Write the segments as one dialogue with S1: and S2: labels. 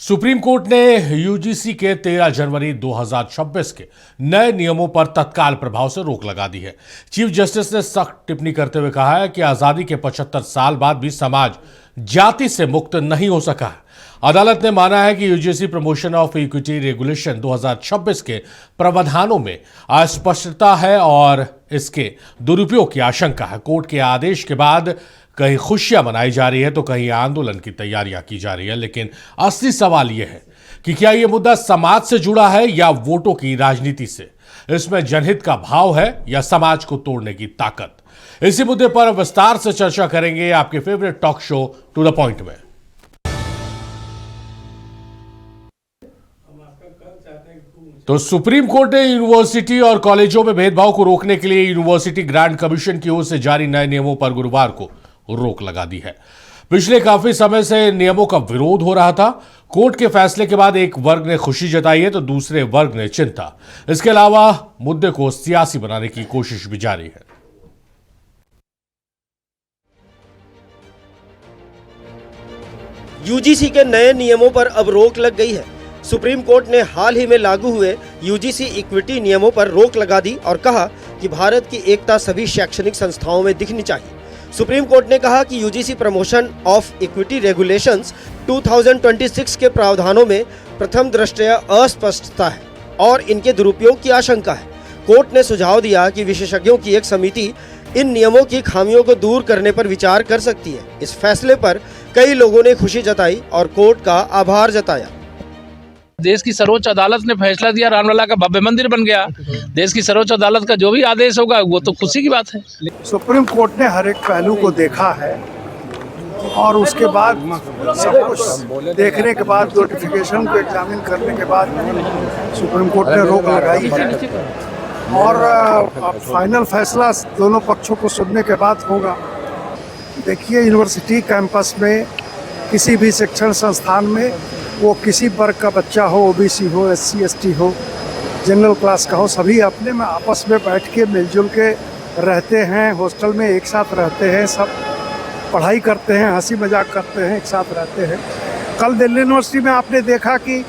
S1: Supreme court ने UGC के 13 जनवरी 2026 के नए नियमों पर तत्काल प्रभाव से रोक लगा दी है। चीफ जस्टिस ने सख्त टिप्पणी करते हुए कहा है कि आजादी के 75 साल बाद भी समाज जाति से मुक्त नहीं हो सका है। अदालत ने माना है कि UGC promotion of equity regulation 2026 के प्रावधानों में अस्पष्टता है और इसके दुरुपयोग की आशंका है। कोर्ट के आदेश के बाद कहीं खुशियां मनाई जा रही है तो कहीं आंदोलन की तैयारियां की जा रही है। लेकिन असली सवाल यह है कि क्या यह मुद्दा समाज से जुड़ा है या वोटों की राजनीति से? इसमें जनहित का भाव है या समाज को तोड़ने की ताकत? इसी मुद्दे पर विस्तार से चर्चा करेंगे आपके favourite talk show to the point में। तो सुप्रीम कोर्ट ने यूनिवर्सिटी और कॉलेजों में भेदभाव को रोकने के लिए यूनिवर्सिटी ग्रांट कमीशन की ओर से जारी नए नियमों पर गुरुवार को रोक लगा दी है। पिछले काफी समय से नियमों का विरोध हो रहा था। कोर्ट के फैसले के बाद एक वर्ग ने खुशी जताई है तो दूसरे वर्ग ने चिंता। इसके अलावा मुद्दे को सियासी बनाने की कोशिश भी जारी है।
S2: यूजीसी के नए नियमों पर अब रोक लग गई है। सुप्रीम कोर्ट ने हाल ही में लागू हुए यूजीसी इक्विटी नियमों पर रोक लगा दी और कहा कि भारत की एकता सभी शैक्षणिक संस्थाओं में दिखनी चाहिए। सुप्रीम कोर्ट ने कहा कि UGC promotion of equity regulations 2026 के प्रावधानों में प्रथम दृष्टया अस्पष्टता है और इनके दुरुपयोग की आशंका है। कोर्ट ने सुझाव दिया कि विशेषज्ञों की एक समिति इन नियमों की खामियों को दूर करने पर विचार कर सकती है। इस फैसले पर कई लोगों ने खुशी जताई और कोर्ट का आभार जताया।
S3: देश की सर्वोच्च अदालत ने फैसला दिया, रामलला का भव्य मंदिर बन गया। देश की सर्वोच्च अदालत का जो भी आदेश होगा वो तो खुशी की बात है।
S4: सुप्रीम कोर्ट ने हर एक पहलू को देखा है और उसके बाद सब कुछ देखने के बाद नोटिफिकेशन को एग्जामिन करने के बाद सुप्रीम कोर्ट ने रोक लगाई और फाइनल फैसला दोनों पक्षों को सुनने के बाद होगा। देखिए, यूनिवर्सिटी कैंपस में किसी भी शिक्षण संस्थान में वो किसी वर्ग का बच्चा हो, ओबीसी हो, एससी एसटी हो, जनरल क्लास का हो, सभी अपने में आपस में बैठ के मिलजुल के रहते हैं। हॉस्टल में एक साथ रहते हैं, सब पढ़ाई करते हैं, हंसी मजाक करते हैं, एक साथ रहते हैं। कल दिल्ली यूनिवर्सिटी में आपने देखा कि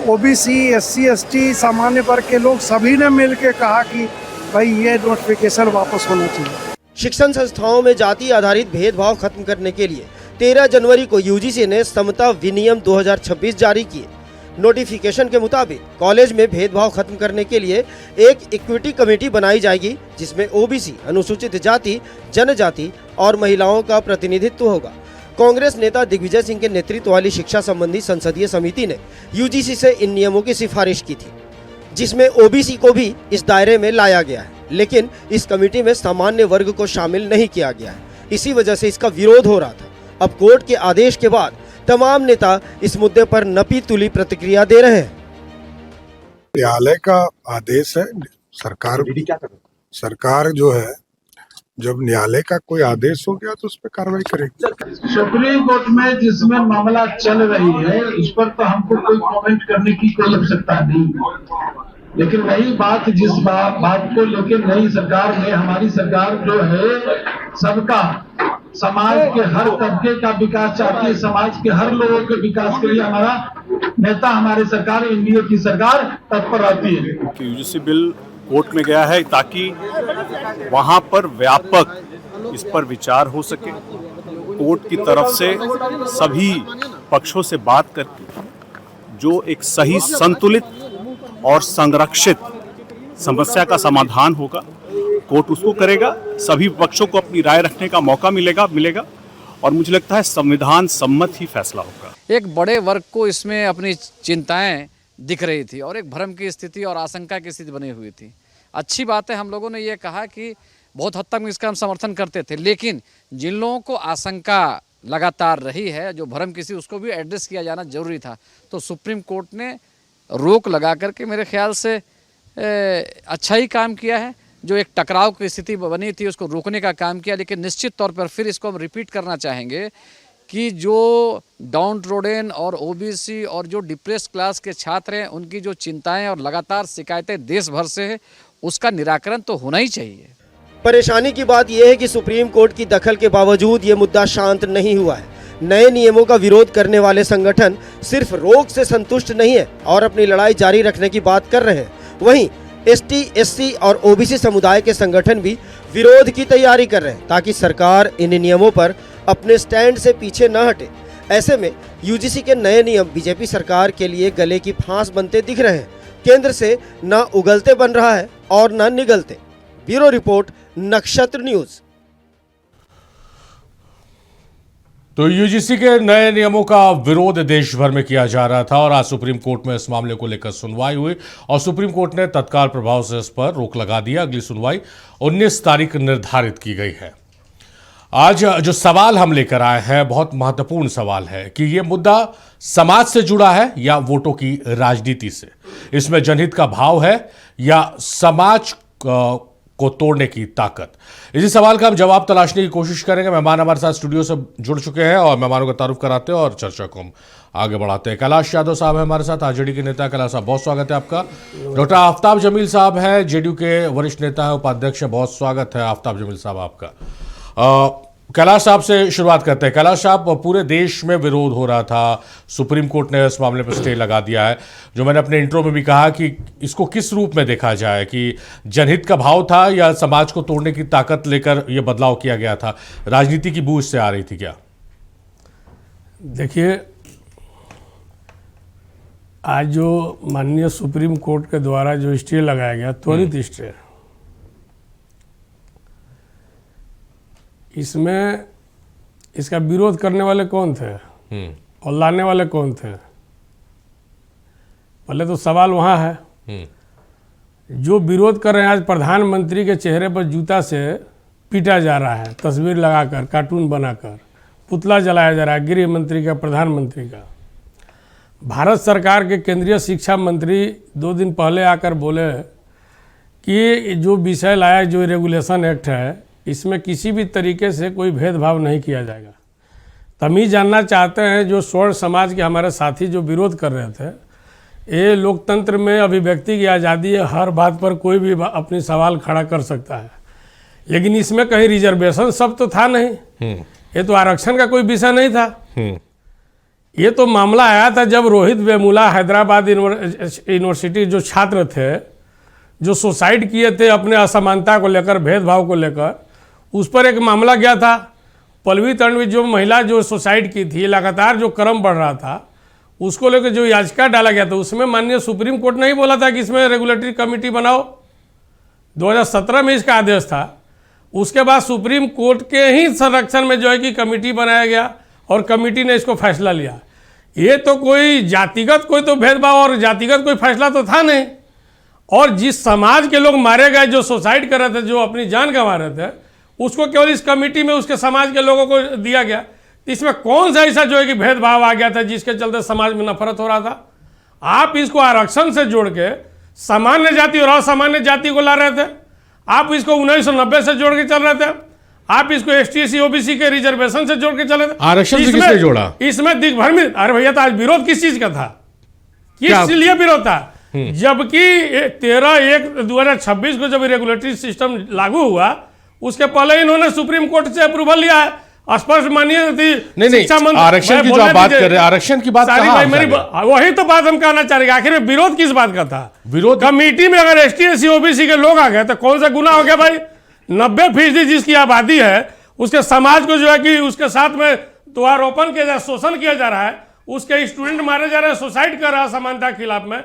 S4: ओबीसी, एससी एसटी, सामान्य वर्ग के लोग सभी ने मिल के कहा कि भाई ये नोटिफिकेशन वापस होना चाहिए।
S2: शिक्षण संस्थाओं में जाति आधारित भेदभाव खत्म करने के लिए 13 जनवरी को यूजीसी ने समता विनियम 2026 जारी किए। नोटिफिकेशन के मुताबिक कॉलेज में भेदभाव खत्म करने के लिए एक इक्विटी कमेटी बनाई जाएगी जिसमें ओबीसी, अनुसूचित जाति, जनजाति और महिलाओं का प्रतिनिधित्व होगा। कांग्रेस नेता दिग्विजय सिंह के नेतृत्व वाली शिक्षा संबंधी संसदीय समिति ने यूजीसी से इन नियमों की सिफारिश की थी जिसमें ओबीसी को भी इस दायरे में लाया गया है, लेकिन इस कमेटी में सामान्य वर्ग को शामिल नहीं किया गया है। इसी वजह से इसका विरोध हो रहा था। अब कोर्ट के आदेश के बाद तमाम नेता इस मुद्दे पर नपी तुली प्रतिक्रिया दे रहे हैं।
S5: न्यायालय का आदेश है, सरकार जो है, जब न्यायालय का कोई आदेश हो गया तो उस पर कार्रवाई करेगी।
S6: सुप्रीम कोर्ट में जिसमें मामला चल रही है उस पर तो हमको कोई कमेंट करने की कोई आवश्यकता नहीं, लेकिन वही बात जिस बात को लेकर नई सरकार में हमारी सरकार जो है सबका, समाज के हर तबके का विकास चाहती है, समाज के हर लोगों के विकास के लिए हमारा नेता, हमारी सरकार, एनडीए की सरकार तत्पर रहती है।
S7: यूजीसी बिल कोर्ट में गया है ताकि वहां पर व्यापक इस पर विचार हो सके। कोर्ट की तरफ से सभी पक्षों से बात करके जो एक सही, संतुलित और संरक्षित समस्या का समाधान होगा, कोर्ट उसको करेगा। सभी पक्षों को अपनी राय रखने का मौका मिलेगा और मुझे लगता है संविधान सम्मत ही फैसला होगा।
S3: एक बड़े वर्ग को इसमें अपनी चिंताएं दिख रही थी और एक भ्रम की स्थिति और आशंका की स्थिति बनी हुई थी। अच्छी बात है, हम लोगों ने ये कहा कि बहुत हद तक इसका हम समर्थन करते थे, लेकिन जिन लोगों को आशंका लगातार रही है, जो भ्रम की स्थिति, उसको भी एड्रेस किया जाना जरूरी था। तो सुप्रीम कोर्ट ने रोक लगा करके मेरे ख्याल से अच्छा ही काम किया है। जो एक टकराव की स्थिति बनी थी उसको रोकने का काम किया, लेकिन निश्चित तौर पर फिर इसको हम रिपीट करना चाहेंगे कि जो डाउन ट्रोडन और ओबीसी और जो डिप्रेस क्लास के छात्र हैं, उनकी जो चिंताएं और लगातार शिकायतें देश भर से है, उसका निराकरण तो होना ही चाहिए।
S2: परेशानी की बात यह है कि सुप्रीम कोर्ट की दखल के बावजूद ये मुद्दा शांत नहीं हुआ है। नए नियमों का विरोध करने वाले संगठन सिर्फ रोक से संतुष्ट नहीं है और अपनी लड़ाई जारी रखने की बात कर रहे हैं। वहीं एसटी, एससी और ओबीसी समुदाय के संगठन भी विरोध की तैयारी कर रहे हैं ताकि सरकार इन नियमों पर अपने स्टैंड से पीछे न हटे। ऐसे में यूजीसी के नए नियम बीजेपी सरकार के लिए गले की फांस बनते दिख रहे हैं। केंद्र से न उगलते बन रहा है और न निगलते। ब्यूरो रिपोर्ट, नक्षत्र न्यूज।
S1: तो यूजीसी के नए नियमों का विरोध देश भर में किया जा रहा था और आज सुप्रीम कोर्ट में इस मामले को लेकर सुनवाई हुई और सुप्रीम कोर्ट ने तत्काल प्रभाव से इस पर रोक लगा दिया। अगली सुनवाई 19 तारीख निर्धारित की गई है। आज जो सवाल हम लेकर आए हैं बहुत महत्वपूर्ण सवाल है कि यह मुद्दा समाज से जुड़ा है या वोटों की राजनीति से। इसमें जनहित का भाव है या समाज को तोड़ने की ताकत। इसी सवाल का हम जवाब तलाशने की कोशिश करेंगे। मेहमान हमारे साथ स्टूडियो से जुड़ चुके हैं और मेहमानों का तारुफ कराते हैं और चर्चा को हम आगे बढ़ाते हैं। कैलाश यादव साहब हैं हमारे साथ, आरजेडी के नेता। कैलाश साहब, बहुत स्वागत है आपका। डॉक्टर आफ्ताब जमील साहब हैं, जेडीयू के वरिष्ठ नेता हैं, उपाध्यक्ष, बहुत स्वागत है आफ्ताब जमील साहब आपका। कैलाश साहब से शुरुआत करते हैं। कैलाश साहब, पूरे देश में विरोध हो रहा था, सुप्रीम कोर्ट ने इस मामले पर स्टे लगा दिया है। जो मैंने अपने इंट्रो में भी कहा कि इसको किस रूप में देखा जाए, कि जनहित का भाव था या समाज को तोड़ने की ताकत लेकर यह बदलाव किया गया था? राजनीति की बू इससे आ रही थी क्या?
S8: देखिए, आज जो माननीय सुप्रीम कोर्ट के द्वारा जो स्टे लगाया गया, त्वरित स्टे, इसमें इसका विरोध करने वाले कौन थे और लाने वाले कौन थे? पहले तो सवाल वहाँ है। जो विरोध कर रहे हैं, आज प्रधानमंत्री के चेहरे पर जूता से पीटा जा रहा है, तस्वीर लगाकर, कार्टून बनाकर, पुतला जलाया जा रहा है गृह मंत्री का, प्रधानमंत्री का। भारत सरकार के केंद्रीय शिक्षा मंत्री 2 दिन पहले आकर बोले कि जो विषय लाया, जो रेगुलेशन एक्ट है, इसमें किसी भी तरीके से कोई भेदभाव नहीं किया जाएगा। तभी जानना चाहते हैं जो स्वर्ण समाज के हमारे साथी जो विरोध कर रहे थे, ये लोकतंत्र में अभिव्यक्ति की आज़ादी है, हर बात पर कोई भी अपनी सवाल खड़ा कर सकता है, लेकिन इसमें कहीं रिजर्वेशन सब तो था नहीं। ये तो आरक्षण का कोई विषय नहीं था। ये तो मामला आया था जब रोहित वेमुला हैदराबाद यूनिवर्सिटी जो छात्र थे, जो सुसाइड किए थे अपने असमानता को लेकर, भेदभाव को लेकर, उस पर एक मामला गया था। पल्लवी तन्वी जो महिला जो सुसाइड की थी, लगातार जो क्रम बढ़ रहा था, उसको लेकर जो याचिका डाला गया था, उसमें माननीय सुप्रीम कोर्ट ने ही बोला था कि इसमें रेगुलेटरी कमेटी बनाओ। 2017 में इसका आदेश था। उसके बाद सुप्रीम कोर्ट के ही संरक्षण में जो है कि कमेटी बनाया गया और कमेटी ने इसको फैसला लिया। ये तो कोई जातिगत कोई तो भेदभाव और जातिगत कोई फैसला तो था नहीं। और जिस समाज के लोग मारे गए, जो सुसाइड कर रहे थे, जो अपनी जान गंवा रहे थे, उसको केवल इस कमेटी में उसके समाज के लोगों को दिया गया। इसमें कौन सा ऐसा जो है कि भेदभाव आ गया था जिसके चलते समाज में नफरत हो रहा था? आप इसको आरक्षण से जोड़ के सामान्य जाति और असामान्य जाति को ला रहे थे। आप इसको 1990 से जोड़ के चल रहे थे। आप इसको एसटी, ओबीसी के रिजर्वेशन से जोड़ के चले थे।
S1: आरक्षण से किसने जोड़ा?
S8: इसमें दिग्भ्रमित। अरे भैया, तो आज विरोध किस चीज का था? किस लिए विरोध था? जबकि 13/1/2026 को जब रेगुलेटरी सिस्टम लागू हुआ, उसके पहले इन्होंने सुप्रीम कोर्ट से अप्रूवल लिया है। स्पष्ट मानिए
S1: शिक्षा मंत्री, आरक्षण की जो आप बात कर रहे हैं, आरक्षण की बात कहाँ?
S8: वही तो बात हम कहना चाह रहे हैं। आखिर में विरोध किस बात का था?
S1: विरोध
S8: कमेटी में अगर एसटी, एससी, ओबीसी के लोग आ गए तो कौन सा गुना हो गया भाई? 90% जिसकी आबादी है, उसके समाज को जो है कि उसके साथ में दोषारोपण किया जा, शोषण किया जा रहा है, उसके स्टूडेंट मारे जा रहे हैं, सुसाइड कर रहा है समानता के खिलाफ में।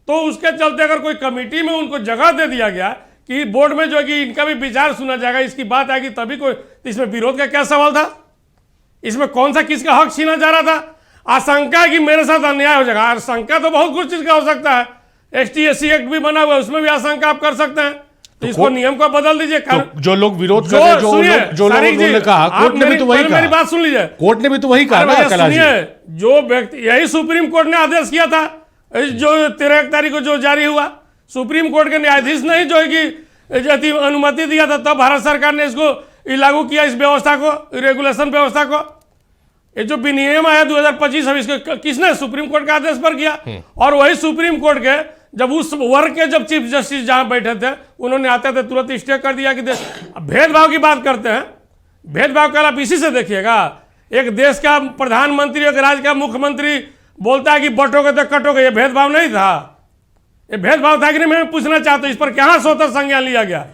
S8: तो उसके चलते अगर कोई कमेटी में उनको जगह दे दिया गया कि बोर्ड में जो है कि इनका भी विचार सुना जाएगा, इसकी बात आएगी तभी कोई, इसमें विरोध का क्या सवाल था? इसमें कौन सा किसका हक छीना जा रहा था? आशंका कि मेरे साथ अन्याय हो जाएगा। आशंका तो बहुत कुछ चीज का हो सकता है। एसटी, एससी एक्ट भी बना हुआ है, उसमें भी आशंका आप कर सकते हैं। तो इसको नियम को बदल दीजिए।
S1: तो जो लोग विरोध कर रहे हैं, जो लोगों ने कहा, कोर्ट ने भी तो वही कहा।
S8: मेरी बात सुन लीजिए,
S1: कोर्ट ने भी तो वही कहा ना।
S8: सुनिए, जो व्यक्ति, यही सुप्रीम कोर्ट ने आदेश किया था, जो 13 तारीख को जो जारी हुआ, सुप्रीम कोर्ट के न्यायाधीश ने जो है कि अनुमति दिया था, तब भारत सरकार ने इसको लागू किया, इस व्यवस्था को, रेगुलेशन व्यवस्था को। ये जो विनियम आया 2025, अब इसको किसने? सुप्रीम कोर्ट के आदेश पर किया। और वही सुप्रीम कोर्ट के जब उस वर्ग के जब चीफ जस्टिस जहां बैठे थे, उन्होंने आते थे तुरंत स्टे कर दिया कि भेदभाव की बात करते हैं। भेदभाव का आप इसी से देखिएगा। एक देश का प्रधानमंत्री, एक राज्य का मुख्यमंत्री बोलता है कि बटोगे तो कटोगे, ये भेदभाव नहीं था? ये भेदभाव था कि नहीं? मैं पूछना चाहता हूँ इस पर कहाँ स्वतः संज्ञान लिया गया?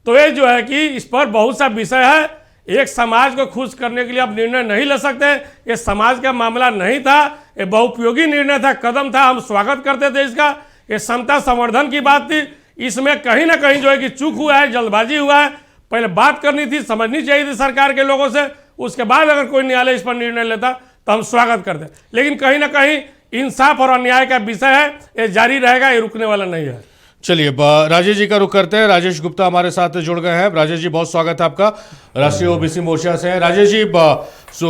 S8: तो ये जो है कि इस पर बहुत सा विषय है। एक समाज को खुश करने के लिए आप निर्णय नहीं ले सकते। ये समाज का मामला नहीं था, ये बहुउपयोगी निर्णय था, कदम था, हम स्वागत करते थे इसका। ये समता संवर्धन की बात थी, इसमें कहीं ना कहीं जो है कि चूक हुआ है, जल्दबाजी हुआ है। पहले बात करनी थी, समझनी चाहिए थी सरकार के लोगों से, उसके बाद अगर कोई न्यायालय इस पर निर्णय लेता तो हम स्वागत करते। लेकिन कहीं ना कहीं इंसाफ और अन्याय का विषय है, ये जारी रहेगा, ये रुकने वाला नहीं है।
S1: चलिए राजेश जी का रुख करते हैं। राजेश गुप्ता हमारे साथ जुड़ गए हैं। राजेश जी, बहुत स्वागत है आपका, राष्ट्रीय ओबीसी मोर्चा से हैं। राजेश जी,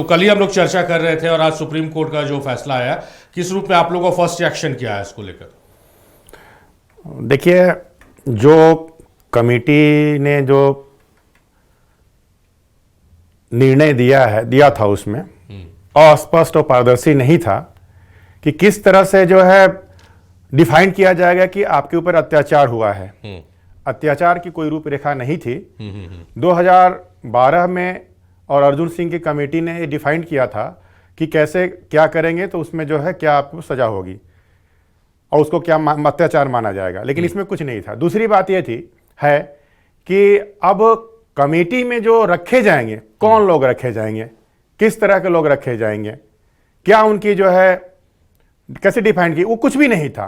S1: कल ही हम लोग चर्चा कर रहे थे और आज सुप्रीम कोर्ट का जो फैसला आया, किस रूप में आप लोगों का फर्स्ट रिएक्शन क्या है इसको लेकर?
S9: देखिए, जो कमेटी ने जो निर्णय दिया था उसमें अस्पष्ट और पारदर्शी नहीं था कि किस तरह से जो है डिफाइन किया जाएगा कि आपके ऊपर अत्याचार हुआ है। अत्याचार की कोई रूपरेखा नहीं थी। 2012 में और अर्जुन सिंह की कमेटी ने ये डिफाइन किया था कि कैसे क्या करेंगे तो उसमें जो है क्या आपको सजा होगी और उसको क्या अत्याचार माना जाएगा, लेकिन इसमें कुछ नहीं था। दूसरी बात ये थी है कि अब कमेटी में जो रखे जाएंगे, कौन लोग रखे जाएंगे, किस तरह के लोग रखे जाएंगे, क्या उनकी जो है कैसे डिफाइन की, वो कुछ भी नहीं था।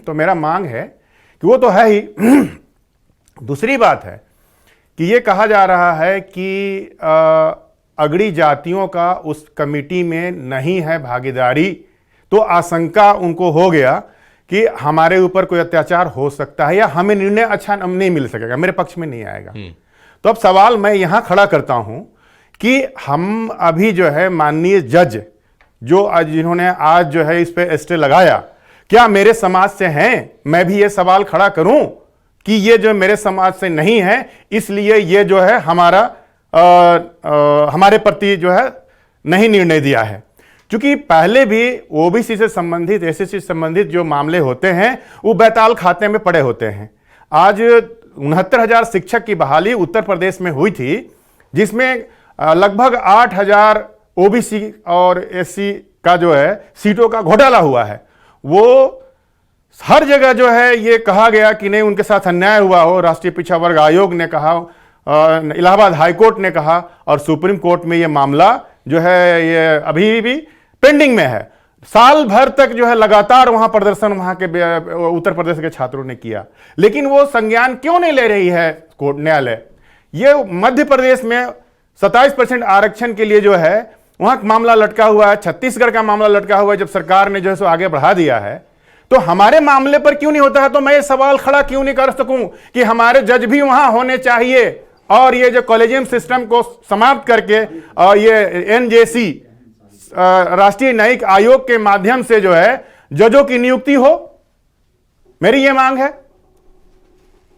S9: तो मेरा मांग है कि वो तो है ही। दूसरी बात है कि ये कहा जा रहा है कि अगड़ी जातियों का उस कमेटी में नहीं है भागीदारी, तो आशंका उनको हो गया कि हमारे ऊपर कोई अत्याचार हो सकता है या हमें निर्णय अच्छा नहीं मिल सकेगा, मेरे पक्ष में नहीं आएगा। तो अब सवाल मैं यहां खड़ा करता हूं कि हम अभी जो है माननीय जज जो जिन्होंने आज जो है इस पे स्टे लगाया, क्या मेरे समाज से हैं? मैं भी ये सवाल खड़ा करूं कि ये जो मेरे समाज से नहीं है, इसलिए ये जो है हमारे प्रति जो है नहीं निर्णय दिया है। क्योंकि पहले भी ओबीसी से संबंधित, एससी से संबंधित जो मामले होते हैं वो बैताल खाते में पड़े होते हैं। आज 69,000 शिक्षक की बहाली उत्तर प्रदेश में हुई थी, जिसमें लगभग 8,000 ओबीसी और एससी का जो है सीटों का घोटाला हुआ है। वो हर जगह जो है ये कहा गया कि नहीं उनके साथ अन्याय हुआ हो। राष्ट्रीय पिछड़ा वर्ग आयोग ने कहा, इलाहाबाद हाईकोर्ट ने कहा और सुप्रीम कोर्ट में ये मामला जो है ये अभी भी पेंडिंग में है। साल भर तक जो है लगातार वहां प्रदर्शन वहां के उत्तर प्रदेश के छात्रों ने किया, लेकिन वो संज्ञान क्यों नहीं ले रही है कोर्ट, न्यायालय? ये मध्य प्रदेश में 27% आरक्षण के लिए जो है वहां मामला लटका हुआ है, छत्तीसगढ़ का मामला लटका हुआ है। जब सरकार ने जो है सो आगे बढ़ा दिया है, तो हमारे मामले पर क्यों नहीं होता है? तो मैं ये सवाल खड़ा क्यों नहीं कर सकूं कि हमारे जज भी वहां होने चाहिए और ये जो कॉलेजियम सिस्टम को समाप्त करके और ये एनजेसी राष्ट्रीय न्यायिक आयोग के माध्यम से जो है जजों की नियुक्ति हो, मेरी ये मांग है।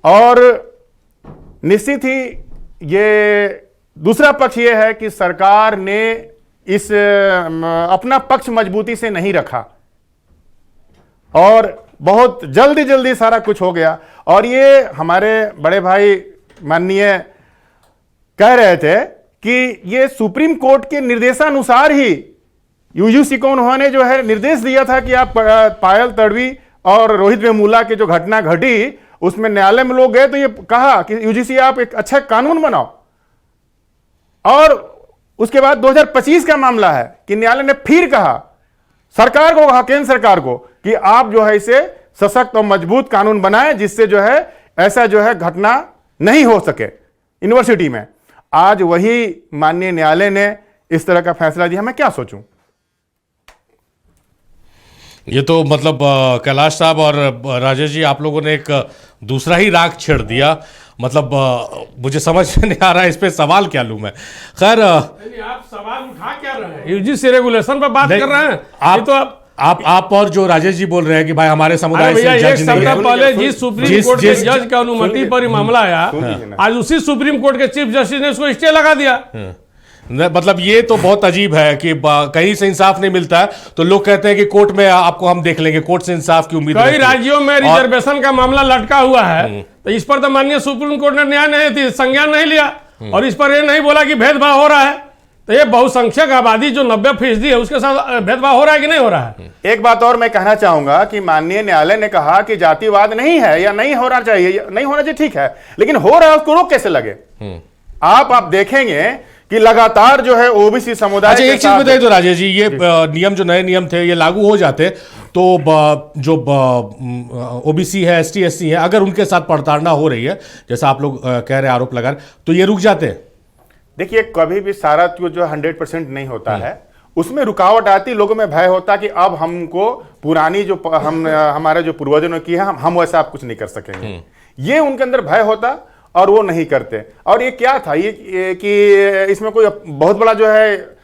S9: और निश्चित ही ये दूसरा पक्ष ये है कि सरकार ने इस अपना पक्ष मजबूती से नहीं रखा और बहुत जल्दी सारा कुछ हो गया। और ये हमारे बड़े भाई माननीय कह रहे थे कि ये सुप्रीम कोर्ट के निर्देशानुसार ही यूजीसी को उन्होंने जो है निर्देश दिया था कि आप पायल तड़वी और रोहित वेमुला की जो घटना घटी उसमें न्यायालय में लोग गए तो ये कहा कि यूजीसी आप एक अच्छा कानून बनाओ। और उसके बाद 2025 का मामला है कि न्यायालय ने फिर कहा सरकार को, कहा केंद्र सरकार को कि आप जो है इसे सशक्त और मजबूत कानून बनाएं जिससे जो है ऐसा जो है घटना नहीं हो सके यूनिवर्सिटी में। आज वही माननीय न्यायालय ने इस तरह का फैसला दिया, मैं क्या सोचूं?
S1: ये तो मतलब कैलाश साहब और राजेश जी, आप लोगों ने एक दूसरा ही राग छेड़ दिया। मतलब मुझे समझ नहीं आ रहा है इस पे सवाल क्या लूं मैं। खैर,
S8: आप सवाल उठा क्या रहे हैं? यूजीसी रेगुलेशन पर बात कर रहे हैं
S1: आप, तो आप और जो राजेश जी बोल रहे हैं कि भाई हमारे समुदाय से
S8: एक सप्ताह पहले जिस सुप्रीम कोर्ट के जज का अनुमति पर मामला आया, आज उसी सुप्रीम कोर्ट के चीफ जस्टिस ने उसको स्टे लगा दिया।
S1: मतलब ये तो बहुत अजीब है कि कहीं से इंसाफ नहीं मिलता है तो लोग कहते हैं कि कोर्ट में आपको हम देख लेंगे, कोर्ट से इंसाफ की उम्मीद।
S8: कई राज्यों में रिजर्वेशन का मामला लटका हुआ है, तो इस पर तो माननीय सुप्रीम कोर्ट ने न्याय नहीं थी, संज्ञान नहीं लिया और इस पर ये नहीं बोला कि भेदभाव हो रहा है। तो ये बहुसंख्यक आबादी जो 90% है उसके साथ भेदभाव हो रहा है कि नहीं हो रहा है? एक
S9: बात और मैं कहना चाहूंगा कि माननीय न्यायालय ने कहा कि जातिवाद नहीं है या नहीं होना चाहिए, नहीं होना चाहिए, ठीक है, लेकिन हो रहा है उसको रोक कैसे लगे? आप देखेंगे कि लगातार जो है ओबीसी समुदाय।
S1: अच्छा, एक चीज बताइए तो राजेश जी, ये नियम जो नए नियम थे ये लागू हो जाते तो जो ओबीसी है, एसटी एससी है, अगर उनके साथ प्रताड़ना हो रही है जैसा आप लोग कह रहे हैं, आरोप लगा रहे, तो ये रुक जाते हैं?
S9: देखिए, कभी भी सारा जो 100% नहीं होता है, उसमें रुकावट आती, लोगों में भय होता कि अब हमको पुरानी जो हमारे जो पूर्वजों ने की है हम वैसा आप कुछ नहीं कर सकेंगे, ये उनके अंदर भय होता और वो नहीं करते। और ये क्या था, ये कि इसमें कोई बहुत बड़ा जो है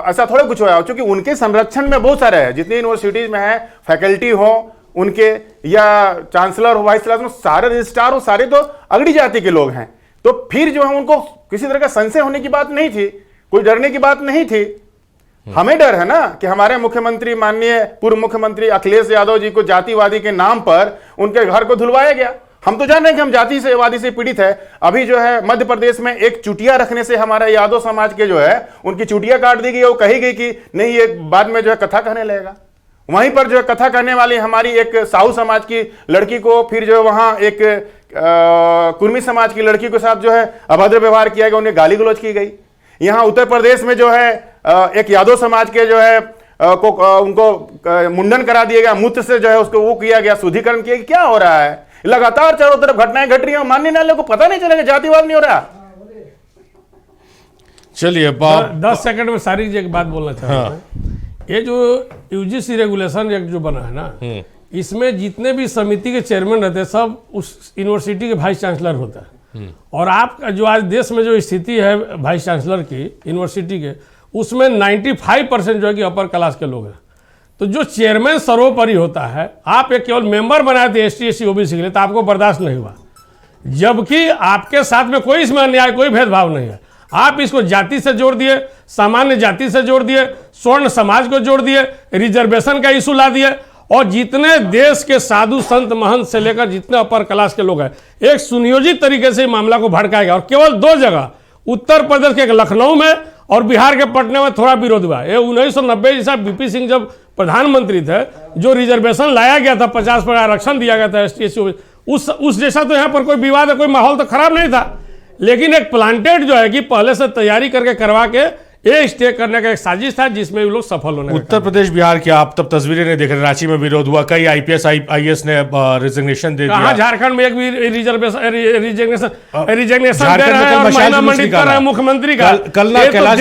S9: ऐसा थोड़ा कुछ हुआ, क्योंकि उनके संरक्षण में बहुत सारे हैं, जितनी यूनिवर्सिटीज में है, फैकल्टी हो उनके या चांसलर हो, वाइस चांसलर, सारे रजिस्ट्रार हो, सारे तो अगड़ी जाति के लोग हैं। तो फिर जो है उनको किसी तरह का संशय होने की बात नहीं थी, कोई डरने की बात नहीं थी। हमें डर है ना कि हमारे मुख्यमंत्री, माननीय पूर्व मुख्यमंत्री अखिलेश यादव जी को जातिवादी के नाम पर उनके घर को धुलवाया गया। हम तो जान रहे हैं कि हम जातिवादी से पीड़ित है। अभी जो है मध्य प्रदेश में एक चुटिया रखने से हमारे यादव समाज के जो है उनकी चुटिया काट दी गई, वो कही गई कि नहीं ये बाद में जो है कथा कहने लगेगा। वहीं पर जो है कथा कहने वाली हमारी एक साहू समाज की लड़की को फिर जो है वहां एक कुर्मी समाज की लड़की के साथ जो है अभद्र व्यवहार किया गया, उन्हें गाली गलौज की गई। यहाँ उत्तर प्रदेश में जो है एक यादव समाज के जो है उनको मुंडन करा दिया गया, मूत्र से जो है उसको वो किया गया, शुद्धिकरण किया गया। क्या हो रहा है? लगातार चारों तरफ घटनाएं घट रही हैं, माननीय न्यायालय को पता नहीं चलेगा जातिवाद नहीं हो रहा।
S1: चलिए
S8: 10 सेकंड में सारी एक बात बोलना चाहूँगा। ये जो यूजीसी रेगुलेशन एक्ट जो बना है ना, इसमें जितने भी समिति के चेयरमैन रहते हैं सब उस यूनिवर्सिटी के वाइस चांसलर होता है। और आपका जो आज देश में जो स्थिति है वाइस चांसलर की यूनिवर्सिटी के, उसमें 95% जो है कि अपर क्लास के लोग हैं। तो जो चेयरमैन सर्वोपरि होता है, आप एक केवल मेंबर बनाए थे एसटी एससी ओबीसी के लिए, तो आपको बर्दाश्त नहीं हुआ, जबकि आपके साथ में कोई इसमें अन्याय, कोई भेदभाव नहीं है। आप इसको जाति से जोड़ दिए, सामान्य जाति से जोड़ दिए, स्वर्ण समाज को जोड़ दिए, रिजर्वेशन का इशू ला दिए, और जितने देश के साधु संत महंत से लेकर जितने अपर क्लास के लोग हैं, एक सुनियोजित तरीके से मामला को भड़काएगा। और केवल 2 जगह, उत्तर प्रदेश के लखनऊ में और बिहार के पटना में थोड़ा विरोध हुआ। ये 1990 जैसा बीपी सिंह जब प्रधानमंत्री थे, जो रिजर्वेशन लाया गया था, 50% आरक्षण दिया गया था एसटी एससी, उस जैसा तो यहाँ पर कोई विवाद, कोई माहौल तो खराब नहीं था। लेकिन एक प्लांटेड जो है कि पहले से तैयारी करके करवा के ये स्टे करने का एक साजिश था, जिसमें वो लोग सफल होने।
S1: उत्तर प्रदेश बिहार की आप तब तस्वीरें नहीं देख रहे, रांची में विरोध हुआ, कई आईपीएस आईएएस ने रिजिग्नेशन दे दिया।
S8: झारखंड में एक भी रिजिग्नेशन दे रहा है और महिला मंडित कर रहा है मुख्यमंत्री का।
S1: कल ना कैलाश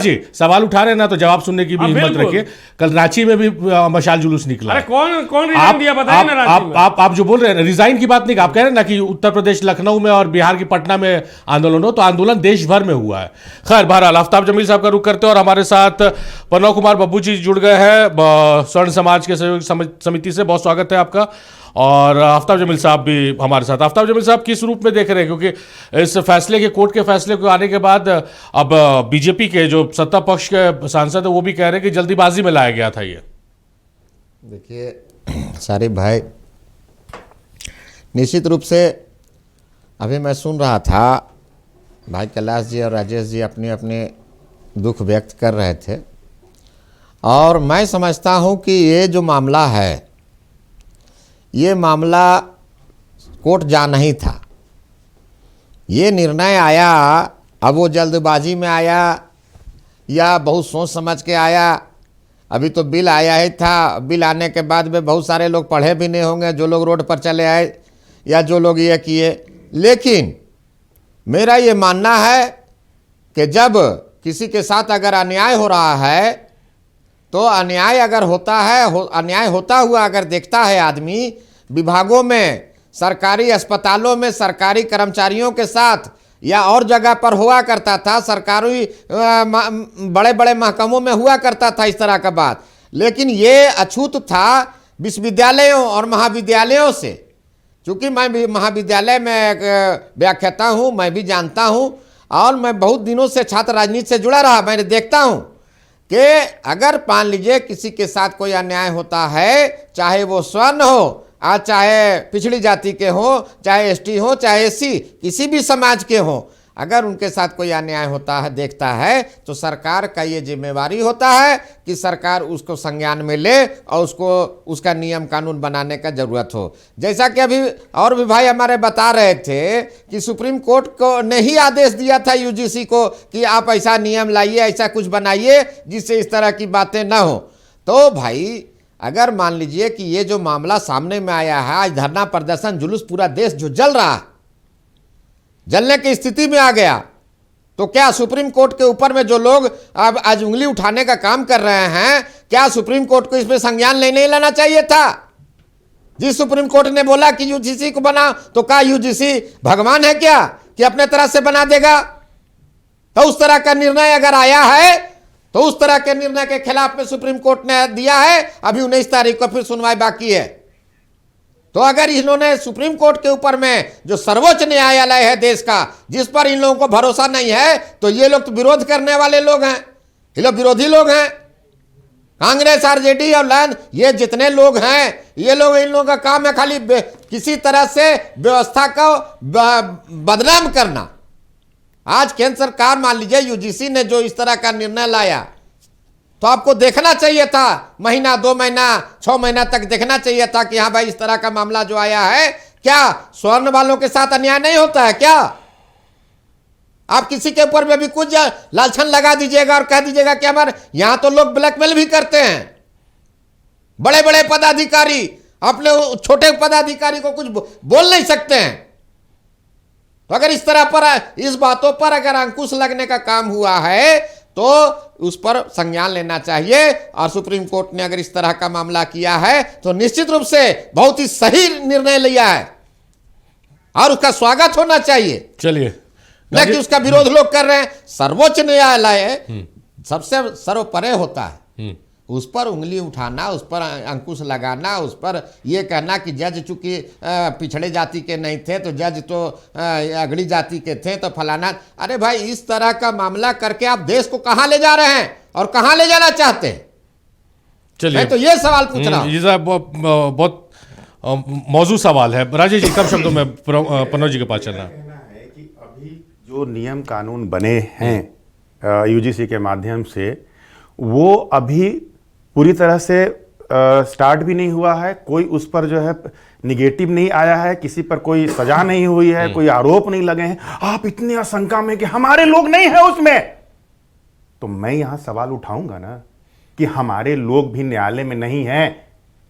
S1: जी सवाल उठा रहे ना, तो जवाब सुनने की भी हिम्मत रखिए। कल रांची में भी मशाल जुलूस निकला।
S8: अरे कौन रिजाइन दिया बताइए ना। रांची में
S1: आप जो बोल रहे हैं रिजाइन की बात नहीं, आप कह रहे हैं ना कि उत्तर प्रदेश लखनऊ में और बिहार की पटना में आंदोलन हो, तो आंदोलन देश भर में हुआ है। खैर, बहरहाल आफ्ताब जमील साहब का रुख करते हैं और हमारे साथ प्रणव कुमार बब्बू जी जुड़ गए हैं स्वर्ण समाज के सहयोग समिति से। बहुत स्वागत है आपका। और आफ्ताब जमील साहब भी हमारे साथ। आफ्ताब जमील साहब किस रूप में देख रहे हैं, क्योंकि इस फैसले के, कोर्ट के फैसले को आने के बाद अब बीजेपी के जो सत्ता पक्ष के सांसद है वो भी कह रहे हैं कि जल्दीबाजी में लाया गया था ये।
S10: देखिए सारिफ भाई, निश्चित रूप से अभी मैं सुन रहा था भाई कैलाश जी और राजेश जी अपने अपने दुख व्यक्त कर रहे थे, और मैं समझता हूं कि ये जो मामला है, ये मामला कोर्ट जा नहीं था। ये निर्णय आया, अब वो जल्दबाजी में आया या बहुत सोच समझ के आया। अभी तो बिल आया ही था, बिल आने के बाद में बहुत सारे लोग पढ़े भी नहीं होंगे, जो लोग रोड पर चले आए या जो लोग ये किए। लेकिन मेरा ये मानना है कि जब किसी के साथ अगर अन्याय हो रहा है, तो अन्याय अगर होता है, अन्याय होता हुआ अगर देखता है आदमी, विभागों में, सरकारी अस्पतालों में, सरकारी कर्मचारियों के साथ या और जगह पर हुआ करता था, सरकारी बड़े बड़े महकमों में हुआ करता था इस तरह का बात। लेकिन ये अछूत था विश्वविद्यालयों और महाविद्यालयों से। चूँकि मैं भी महाविद्यालय में व्याख्याता हूँ, मैं भी जानता हूँ, और मैं बहुत दिनों से छात्र राजनीति से जुड़ा रहा। मैंने देखता हूँ कि अगर मान लीजिए किसी के साथ कोई अन्याय होता है, चाहे वो स्वर्ण हो, चाहे पिछड़ी जाति के हो, चाहे एसटी हो, चाहे एससी, किसी भी समाज के हो, अगर उनके साथ कोई अन्याय होता है देखता है तो सरकार का ये जिम्मेवारी होता है कि सरकार उसको संज्ञान में ले और उसको उसका नियम कानून बनाने का जरूरत हो। जैसा कि अभी और भी भाई हमारे बता रहे थे कि सुप्रीम कोर्ट को ने ही आदेश दिया था यूजीसी को कि आप ऐसा नियम लाइए, ऐसा कुछ बनाइए जिससे इस तरह की बातें ना हो। तो भाई अगर मान लीजिए कि ये जो मामला सामने में आया है, आज धरना प्रदर्शन जुलूस पूरा देश जो जल रहा है, जलने की स्थिति में आ गया, तो क्या सुप्रीम कोर्ट के ऊपर में जो लोग अब आज उंगली उठाने का काम कर रहे हैं, क्या सुप्रीम कोर्ट को इसमें संज्ञान नहीं लेना चाहिए था? जिस सुप्रीम कोर्ट ने बोला कि यूजीसी को बना, तो क्या यूजीसी भगवान है क्या कि अपने तरह से बना देगा? तो उस तरह का निर्णय अगर आया है तो उस तरह के निर्णय के खिलाफ में सुप्रीम कोर्ट ने दिया है। अभी 19 तारीख को फिर सुनवाई बाकी है। तो अगर इन्होंने सुप्रीम कोर्ट के ऊपर में जो सर्वोच्च न्यायालय है देश का, जिस पर इन लोगों को भरोसा नहीं है, तो ये लोग तो विरोध करने वाले लोग हैं, ये लोग विरोधी लोग हैं। कांग्रेस, आरजेडी और लैंड, ये जितने लोग हैं, ये लोग, इन लोगों का काम है खाली किसी तरह से व्यवस्था को बदनाम करना। आज केंद्र सरकार, मान लीजिए यूजीसी ने जो इस तरह का निर्णय लाया, तो आपको देखना चाहिए था, महीना, 2 महीना, 6 महीना तक देखना चाहिए था कि हाँ भाई इस तरह का मामला जो आया है, क्या स्वर्ण वालों के साथ अन्याय नहीं होता है क्या? आप किसी के ऊपर में भी कुछ लालछन लगा दीजिएगा और कह दीजिएगा कि हमारे यहां तो लोग ब्लैकमेल भी करते हैं। बड़े बड़े पदाधिकारी अपने छोटे पदाधिकारी को कुछ बोल नहीं सकते हैं। तो अगर इस तरह पर, इस बातों पर अगर अंकुश लगने का काम हुआ है तो उस पर संज्ञान लेना चाहिए। और सुप्रीम कोर्ट ने अगर इस तरह का मामला किया है तो निश्चित रूप से बहुत ही सही निर्णय लिया है और उसका स्वागत होना चाहिए।
S1: चलिए,
S10: न कि उसका विरोध लोग कर रहे हैं। सर्वोच्च न्यायालय सबसे सर्वोपरि होता है, उस पर उंगली उठाना, उस पर अंकुश लगाना, उस पर यह कहना कि जज चूंकि पिछड़े जाति के नहीं थे तो जज तो अगड़ी जाति के थे तो फलाना। अरे भाई, इस तरह का मामला करके आप देश को कहां ले जा रहे हैं और कहां ले जाना चाहते हैं?
S1: चलिए,
S10: मैं तो ये सवाल पूछ रहा हूं।
S1: ये बहुत मौजूद सवाल है। राजेश जी, कम शब्दों में पन्नौज जी के पास चलना
S9: है कि अभी जो नियम कानून बने हैं यूजीसी के माध्यम से, वो अभी पूरी तरह से स्टार्ट भी नहीं हुआ है। कोई उस पर जो है निगेटिव नहीं आया है, किसी पर कोई सजा नहीं हुई है, कोई आरोप नहीं लगे हैं। आप इतनी आशंका में कि हमारे लोग नहीं है उसमें, तो मैं यहां सवाल उठाऊंगा ना कि हमारे लोग भी न्यायालय में नहीं हैं,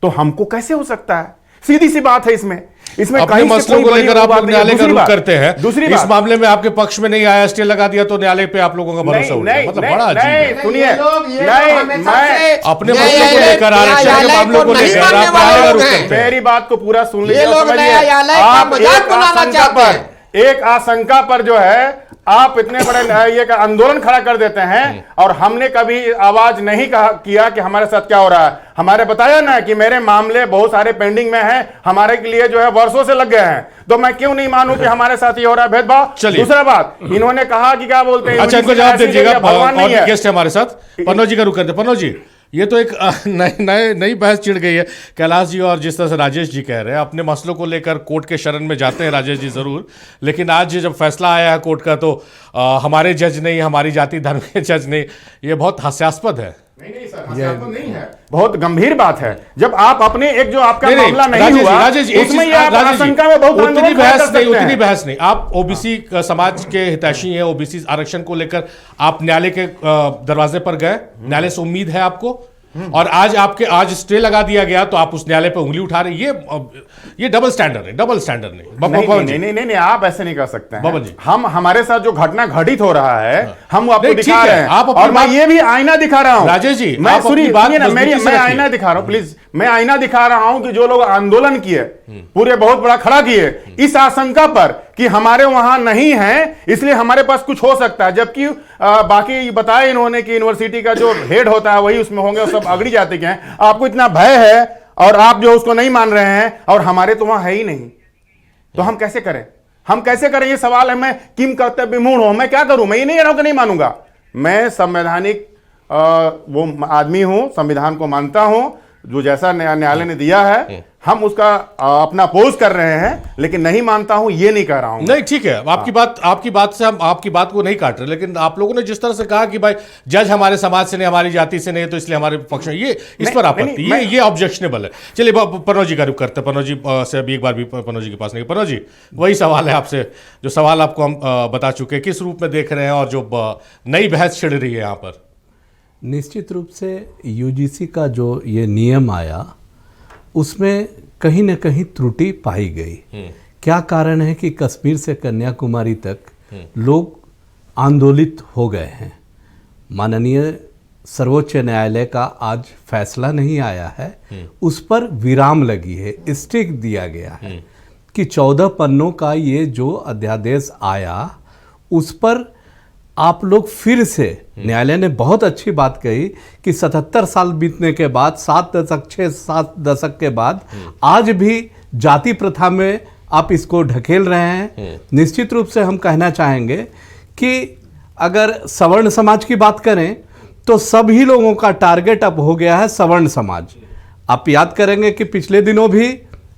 S9: तो हमको कैसे हो सकता है? सीधी सी बात है। इसमें
S1: अपने मसलों को लेकर आप लोग न्यायालय का रुख करते हैं।
S9: दूसरी
S1: इस मामले में आपके पक्ष में नहीं आया, स्टे लगा दिया, तो न्यायालय पे आप लोगों का भरोसा उठ गया। मतलब बड़ा अजीब है।
S9: सुनिए,
S1: अपने मसलों को लेकर, आरक्षण के मामलों को लेकर आप न्यायालय का रुख करते हैं।
S9: मेरी बात को पूरा सुन लीजिए।
S10: आप
S9: एक आशंका पर जो है आप इतने बड़े ये का आंदोलन खड़ा कर देते हैं, और हमने कभी आवाज नहीं किया कि हमारे साथ क्या हो रहा है। हमारे बताया ना कि मेरे मामले बहुत सारे पेंडिंग में हैं, हमारे के लिए जो है वर्षों से लग गए हैं, तो मैं क्यों नहीं मानूं कि हमारे साथ ये हो रहा है भेदभाव। दूसरा बात, इन्होंने कहा कि क्या बोलते हैं,
S1: अच्छा, इनको जवाब दीजिएगा। भगवान नहीं है। गेस्ट है हमारे साथ, पन्नौज जी का रुख करते। पन्नौज जी, ये तो एक नई बहस छिड़ गई है। कैलाश जी और जिस तरह से राजेश जी कह रहे हैं, अपने मसलों को लेकर कोर्ट के शरण में जाते हैं राजेश जी जरूर, लेकिन आज जब फैसला आया है कोर्ट का, तो हमारे जज नहीं, हमारी जाति धर्म के जज नहीं, ये बहुत हास्यास्पद है।
S9: नहीं सर, हास्यास्पद नहीं है, बहुत गंभीर बात है। जब आप अपने एक जो आपका मामला नहीं हुआ, उसमें आप आशंका में बहुत
S1: उतनी बहस नहीं। आप ओबीसी समाज के हितैषी हैं, ओबीसी आरक्षण को लेकर आप न्यायालय के दरवाजे पर गए, न्यायालय से उम्मीद है आपको, और आज स्टे लगा दिया गया तो आप उस न्यायालय पर उंगली उठा रहे। ये डबल स्टैंडर्ड है, डबल स्टैंडर्ड
S9: नहीं, आप ऐसे नहीं कर सकते हैं। हम हमारे साथ जो घटना घटित हो रहा है, हम आपको दिखा रहे हैं, और मैं ये भी आईना दिखा रहा हूं।
S1: राजेश जी,
S9: मैं सुनिए ना, मैं आईना दिखा रहा हूं, प्लीज। मैं आईना दिखा रहा हूं कि जो लोग आंदोलन किए, पूरे बहुत बड़ा खड़ा किए, इस आशंका पर कि हमारे वहां नहीं है, इसलिए हमारे पास कुछ हो सकता है, जबकि बाकी बताया इन्होंने कि यूनिवर्सिटी का जो हेड होता है वही उसमें होंगे, और सब अगड़ी जाति के हैं। आपको इतना भय है और आप जो उसको नहीं मान रहे हैं, और हमारे तो वहां है ही नहीं, तो हम कैसे करें? ये सवाल है। मैं किम कर्तव्य विमूढ़ हूं, मैं क्या करूं? मैं ये नहीं कह रहा हूं कि नहीं मानूंगा। मैं संवैधानिक वो आदमी हूं, संविधान को मानता हूं, जो जैसा न्यायालय ने दिया है हम उसका अपना अपोज कर रहे हैं, लेकिन नहीं मानता हूं ये नहीं कह रहा हूं।
S1: नहीं ठीक है, आपकी बात से हम आपकी बात को नहीं काट रहे, लेकिन आप लोगों ने जिस तरह से कहा कि भाई जज हमारे समाज से नहीं, हमारी जाति से नहीं, तो इसलिए हमारे पक्ष में, ये इस पर आपत्ति, ये ऑब्जेक्शनेबल है। चलिए पनोज जी का रुख करते हैं। पनोज जी से अभी एक बार भी पनोज जी के पास नहीं। पनोज जी, वही सवाल है आपसे जो सवाल आपको हम बता चुके, किस रूप में देख रहे हैं और जो नई बहस छिड़ रही है यहाँ पर?
S11: निश्चित रूप से यूजीसी का जो ये नियम आया उसमें कहीं न कहीं त्रुटि पाई गई। क्या कारण है कि कश्मीर से कन्याकुमारी तक लोग आंदोलित हो गए हैं। माननीय सर्वोच्च न्यायालय का आज फैसला नहीं आया है, उस पर विराम लगी है, स्टिक दिया गया है कि 14 पन्नों का ये जो अध्यादेश आया उस पर आप लोग फिर से, न्यायालय ने बहुत अच्छी बात कही कि 77 साल बीतने के बाद, 7 दशक के बाद आज भी जाति प्रथा में आप इसको ढकेल रहे हैं। निश्चित रूप से हम कहना चाहेंगे कि अगर सवर्ण समाज की बात करें तो सभी लोगों का टारगेट अब हो गया है सवर्ण समाज। आप याद करेंगे कि पिछले दिनों भी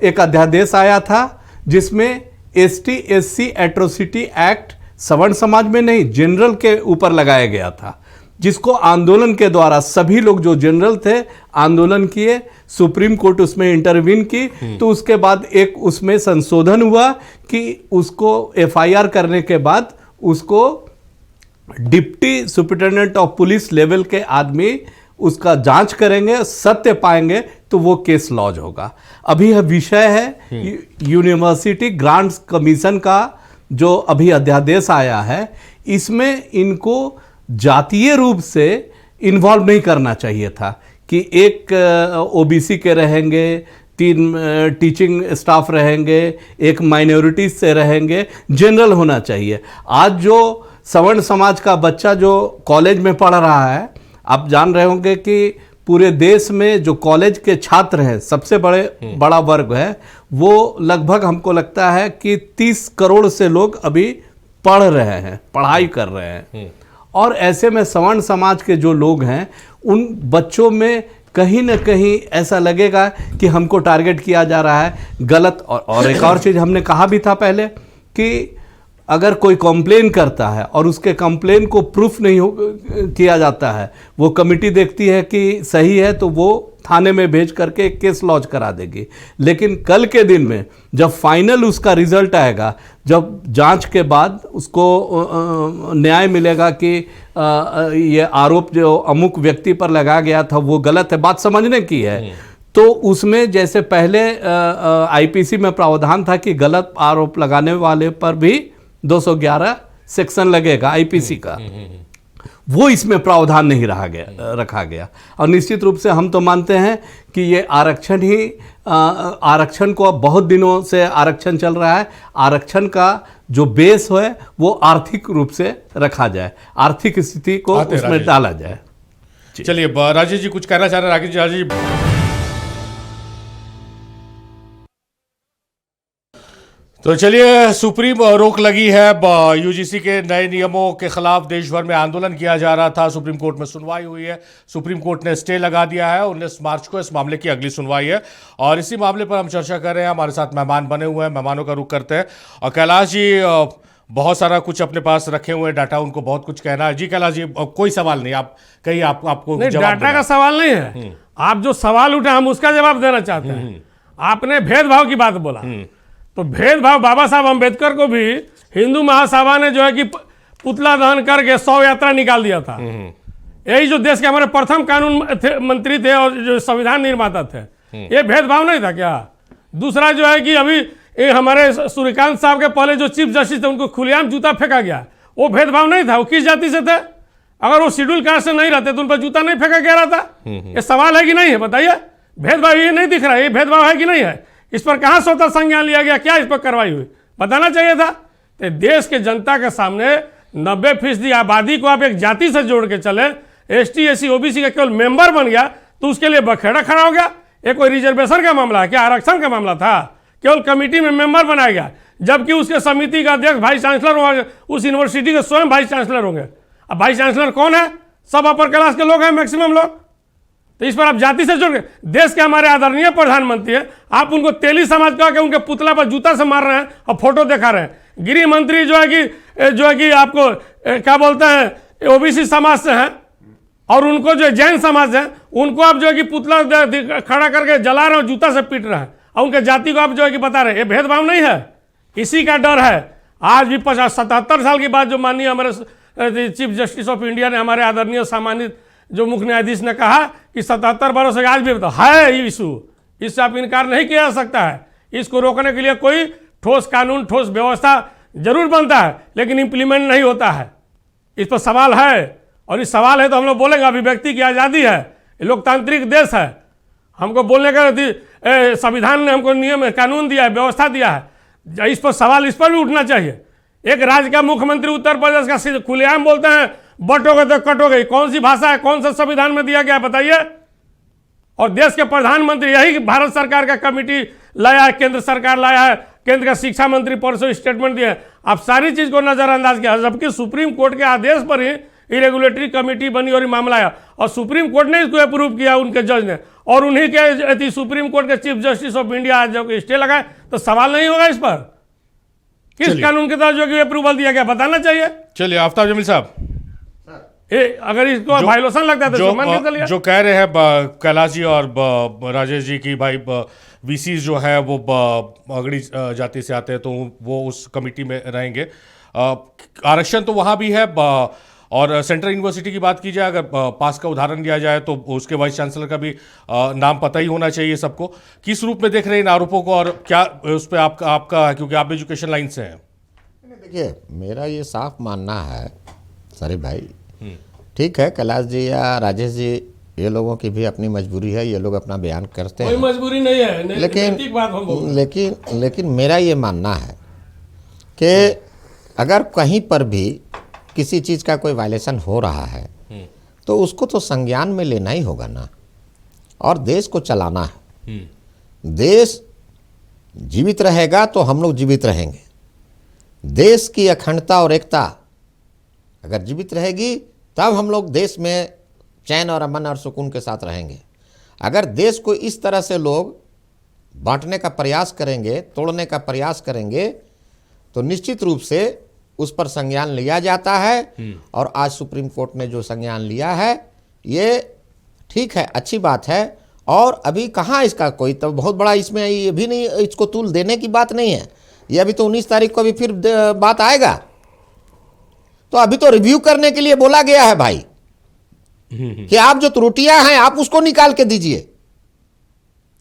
S11: एक अध्यादेश आया था जिसमें ST/SC एट्रोसिटी एक्ट सवर्ण समाज में नहीं, जनरल के ऊपर लगाया गया था, जिसको आंदोलन के द्वारा सभी लोग जो जनरल थे आंदोलन किए, सुप्रीम कोर्ट उसमें इंटरवीन की, तो उसके बाद एक उसमें संशोधन हुआ कि उसको FIR करने के बाद उसको deputy superintendent of police level के आदमी उसका जांच करेंगे, सत्य पाएंगे तो वो केस लॉज होगा। अभी यह विषय है यूनिवर्सिटी ग्रांट्स कमीशन का जो अभी अध्यादेश आया है, इसमें इनको जातीय रूप से इन्वॉल्व नहीं करना चाहिए था कि एक OBC के रहेंगे, 3 टीचिंग स्टाफ रहेंगे, एक माइनॉरिटी से रहेंगे, जनरल होना चाहिए। आज जो सवर्ण समाज का बच्चा जो कॉलेज में पढ़ रहा है, आप जान रहे होंगे कि पूरे देश में जो कॉलेज के छात्र हैं, सबसे बड़ा वर्ग है, वो लगभग हमको लगता है कि 30 करोड़ से लोग अभी पढ़ रहे हैं, पढ़ाई कर रहे हैं। और ऐसे में सवर्ण समाज के जो लोग हैं उन बच्चों में कहीं ना कहीं ऐसा लगेगा कि हमको टारगेट किया जा रहा है, गलत। और एक और चीज़ हमने कहा भी था पहले कि अगर कोई कंप्लेन करता है और उसके कंप्लेन को प्रूफ नहीं किया जाता है, वो कमेटी देखती है कि सही है तो वो थाने में भेज करके केस लॉन्च करा देगी। लेकिन कल के दिन में जब फाइनल उसका रिजल्ट आएगा, जब जांच के बाद उसको न्याय मिलेगा कि ये आरोप जो अमुक व्यक्ति पर लगाया गया था वो गलत है, बात समझने की है, तो उसमें जैसे पहले IPC में प्रावधान था कि गलत आरोप लगाने वाले पर भी 211 सेक्शन लगेगा IPC का, वो इसमें प्रावधान नहीं रखा गया। और निश्चित रूप से हम तो मानते हैं कि ये आरक्षण को अब बहुत दिनों से आरक्षण चल रहा है, आरक्षण का जो बेस है वो आर्थिक रूप से रखा जाए, आर्थिक स्थिति को उसमें डाला जाए।
S1: चलिए राजेश जी कुछ कहना चाह रहे हैं? राजेश जी। तो चलिए, सुप्रीम रोक लगी है। UGC के नए नियमों के खिलाफ देश भर में आंदोलन किया जा रहा था, सुप्रीम कोर्ट में सुनवाई हुई है, सुप्रीम कोर्ट ने स्टे लगा दिया है। 19 मार्च को इस मामले की अगली सुनवाई है और इसी मामले पर हम चर्चा कर रहे हैं। हमारे साथ मेहमान बने हुए हैं, मेहमानों का रुख करते हैं। और कैलाश जी बहुत सारा कुछ अपने पास रखे हुए डाटा, उनको बहुत कुछ कहना है। जी कैलाश जी, कोई सवाल नहीं, आप कहीं आपको
S8: नहीं, डाटा का सवाल नहीं है, आप जो सवाल उठे हम उसका जवाब देना चाहते हैं। आपने भेदभाव की बात बोला, तो भेदभाव बाबा साहब अम्बेडकर को भी हिंदू महासभा ने जो है कि पुतला दहन करके 100 यात्रा निकाल दिया था। यही जो देश के हमारे प्रथम कानून मंत्री थे और जो संविधान निर्माता थे, ये भेदभाव नहीं था क्या? दूसरा जो है कि अभी हमारे सूर्यकांत साहब के पहले जो चीफ जस्टिस थे उनको खुलेआम जूता फेंका गया, वो भेदभाव नहीं था। वो किस जाति से थे? अगर वो शेड्यूल कास्ट से नहीं रहते तो उन पर जूता नहीं फेंका गया रहता। ये सवाल है कि नहीं है? बताइए, भेदभाव ये नहीं दिख रहा है, ये भेदभाव है कि नहीं है? इस पर कहाँ स्वतः संज्ञान लिया गया? क्या इस पर कार्रवाई हुई? बताना चाहिए था। तो देश के जनता के सामने 90% आबादी को आप एक जाति से जोड़ के चले, ST SC OBC का केवल मेंबर बन गया तो उसके लिए बखेड़ा खड़ा हो गया। ये कोई रिजर्वेशन का मामला है क्या? आरक्षण का मामला था? केवल कमेटी में मेंबर बनाया गया, जबकि उसके समिति का अध्यक्ष वाइस चांसलर होंगे, उस यूनिवर्सिटी के स्वयं वाइस चांसलर होंगे। अब वाइस चांसलर कौन है? सब अपर क्लास के लोग हैं, मैक्सिमम लोग। तो इस पर आप जाति से जोड़ के, देश के हमारे आदरणीय प्रधानमंत्री हैं, आप उनको तेली समाज कह के उनके पुतला पर जूता से मार रहे हैं और फोटो दिखा रहे हैं। गृह मंत्री जो है कि आपको क्या बोलते हैं ओबीसी समाज से हैं, और उनको जो जैन समाज है उनको आप जो है कि पुतला खड़ा करके जला रहे हो, जूता से पीट रहे हैं, और उनके जाति को आप जो है कि बता रहे हैं। ये भेदभाव नहीं है, इसी का डर है। आज भी 77 साल की बात जो माननीय हमारे चीफ जस्टिस ऑफ इंडिया ने, हमारे आदरणीय सम्मानित जो मुख्य न्यायाधीश ने कहा कि 77 वर्षों से आज भी है ये इशू, इससे आप इनकार नहीं किया जा सकता है। इसको रोकने के लिए कोई ठोस कानून, ठोस व्यवस्था जरूर बनता है, लेकिन इम्प्लीमेंट नहीं होता है। इस पर सवाल है, और इस सवाल है तो हम लोग बोलेंगे। अभिव्यक्ति की आज़ादी है, ये लोकतांत्रिक देश है, हमको बोलने का संविधान ने हमको नियम, कानून दिया है, व्यवस्था दिया है। इस पर सवाल, इस पर भी उठना चाहिए। एक राज्य का मुख्यमंत्री उत्तर प्रदेश का खुलेआम बोलते हैं बटोगे तो कटोगे। कौन सी भाषा है, कौन सा संविधान में दिया गया बताइए? और देश के प्रधानमंत्री, यही भारत सरकार का कमेटी लाया है, केंद्र सरकार लाया है, केंद्र का शिक्षा मंत्री परसों स्टेटमेंट दिया है। आप सारी चीज को नजरअंदाज किया, जबकि सुप्रीम कोर्ट के आदेश पर ही रेगुलेटरी कमेटी बनी और ये मामला आया, और सुप्रीम कोर्ट ने इसको अप्रूव किया, उनके जज ने, और उन्हीं के सुप्रीम कोर्ट के चीफ जस्टिस ऑफ इंडिया आज जो स्टे लगाए, तो सवाल नहीं होगा इस पर। किस कानून के तहत जो कि अप्रूवल दिया गया बताना चाहिए।
S1: चलिए आफ्ताब जमील साहब,
S8: अगर इसको वायलेशन लगता है तो
S1: जो कह रहे हैं कैलाश जी और राजेश जी की भाई वीसी जो है वो अगड़ी जाति से आते हैं तो वो उस कमेटी में रहेंगे, आरक्षण तो वहाँ भी है। और सेंट्रल यूनिवर्सिटी की बात की जाए, अगर पास का उदाहरण लिया जाए तो उसके वाइस चांसलर का भी नाम पता ही होना चाहिए सबको। किस रूप में देख रहे हैं इन आरोपों को, और क्या उस पर आपका क्योंकि आप एजुकेशन लाइन से हैं?
S10: देखिए, मेरा ये साफ मानना है शरीफ भाई, ठीक है कैलाश जी या राजेश जी, ये लोगों की भी अपनी मजबूरी है, ये लोग अपना बयान करते हैं,
S8: कोई मजबूरी नहीं है,
S10: लेकिन मेरा ये मानना है कि अगर कहीं पर भी किसी चीज़ का कोई वायलेशन हो रहा है तो उसको तो संज्ञान में लेना ही होगा ना, और देश को चलाना है। देश जीवित रहेगा तो हम लोग जीवित रहेंगे। देश की अखंडता और एकता अगर जीवित रहेगी तब हम लोग देश में चैन और अमन और सुकून के साथ रहेंगे। अगर देश को इस तरह से लोग बांटने का प्रयास करेंगे, तोड़ने का प्रयास करेंगे, तो निश्चित रूप से उस पर संज्ञान लिया जाता है। और आज सुप्रीम कोर्ट ने जो संज्ञान लिया है ये ठीक है, अच्छी बात है। और अभी कहाँ इसका कोई तो बहुत बड़ा इसमें ये भी नहीं, इसको तूल देने की बात नहीं है। ये अभी तो 19 तारीख को अभी फिर बात आएगा, तो अभी तो रिव्यू करने के लिए बोला गया है भाई कि आप जो त्रुटियां हैं आप उसको निकाल के दीजिए।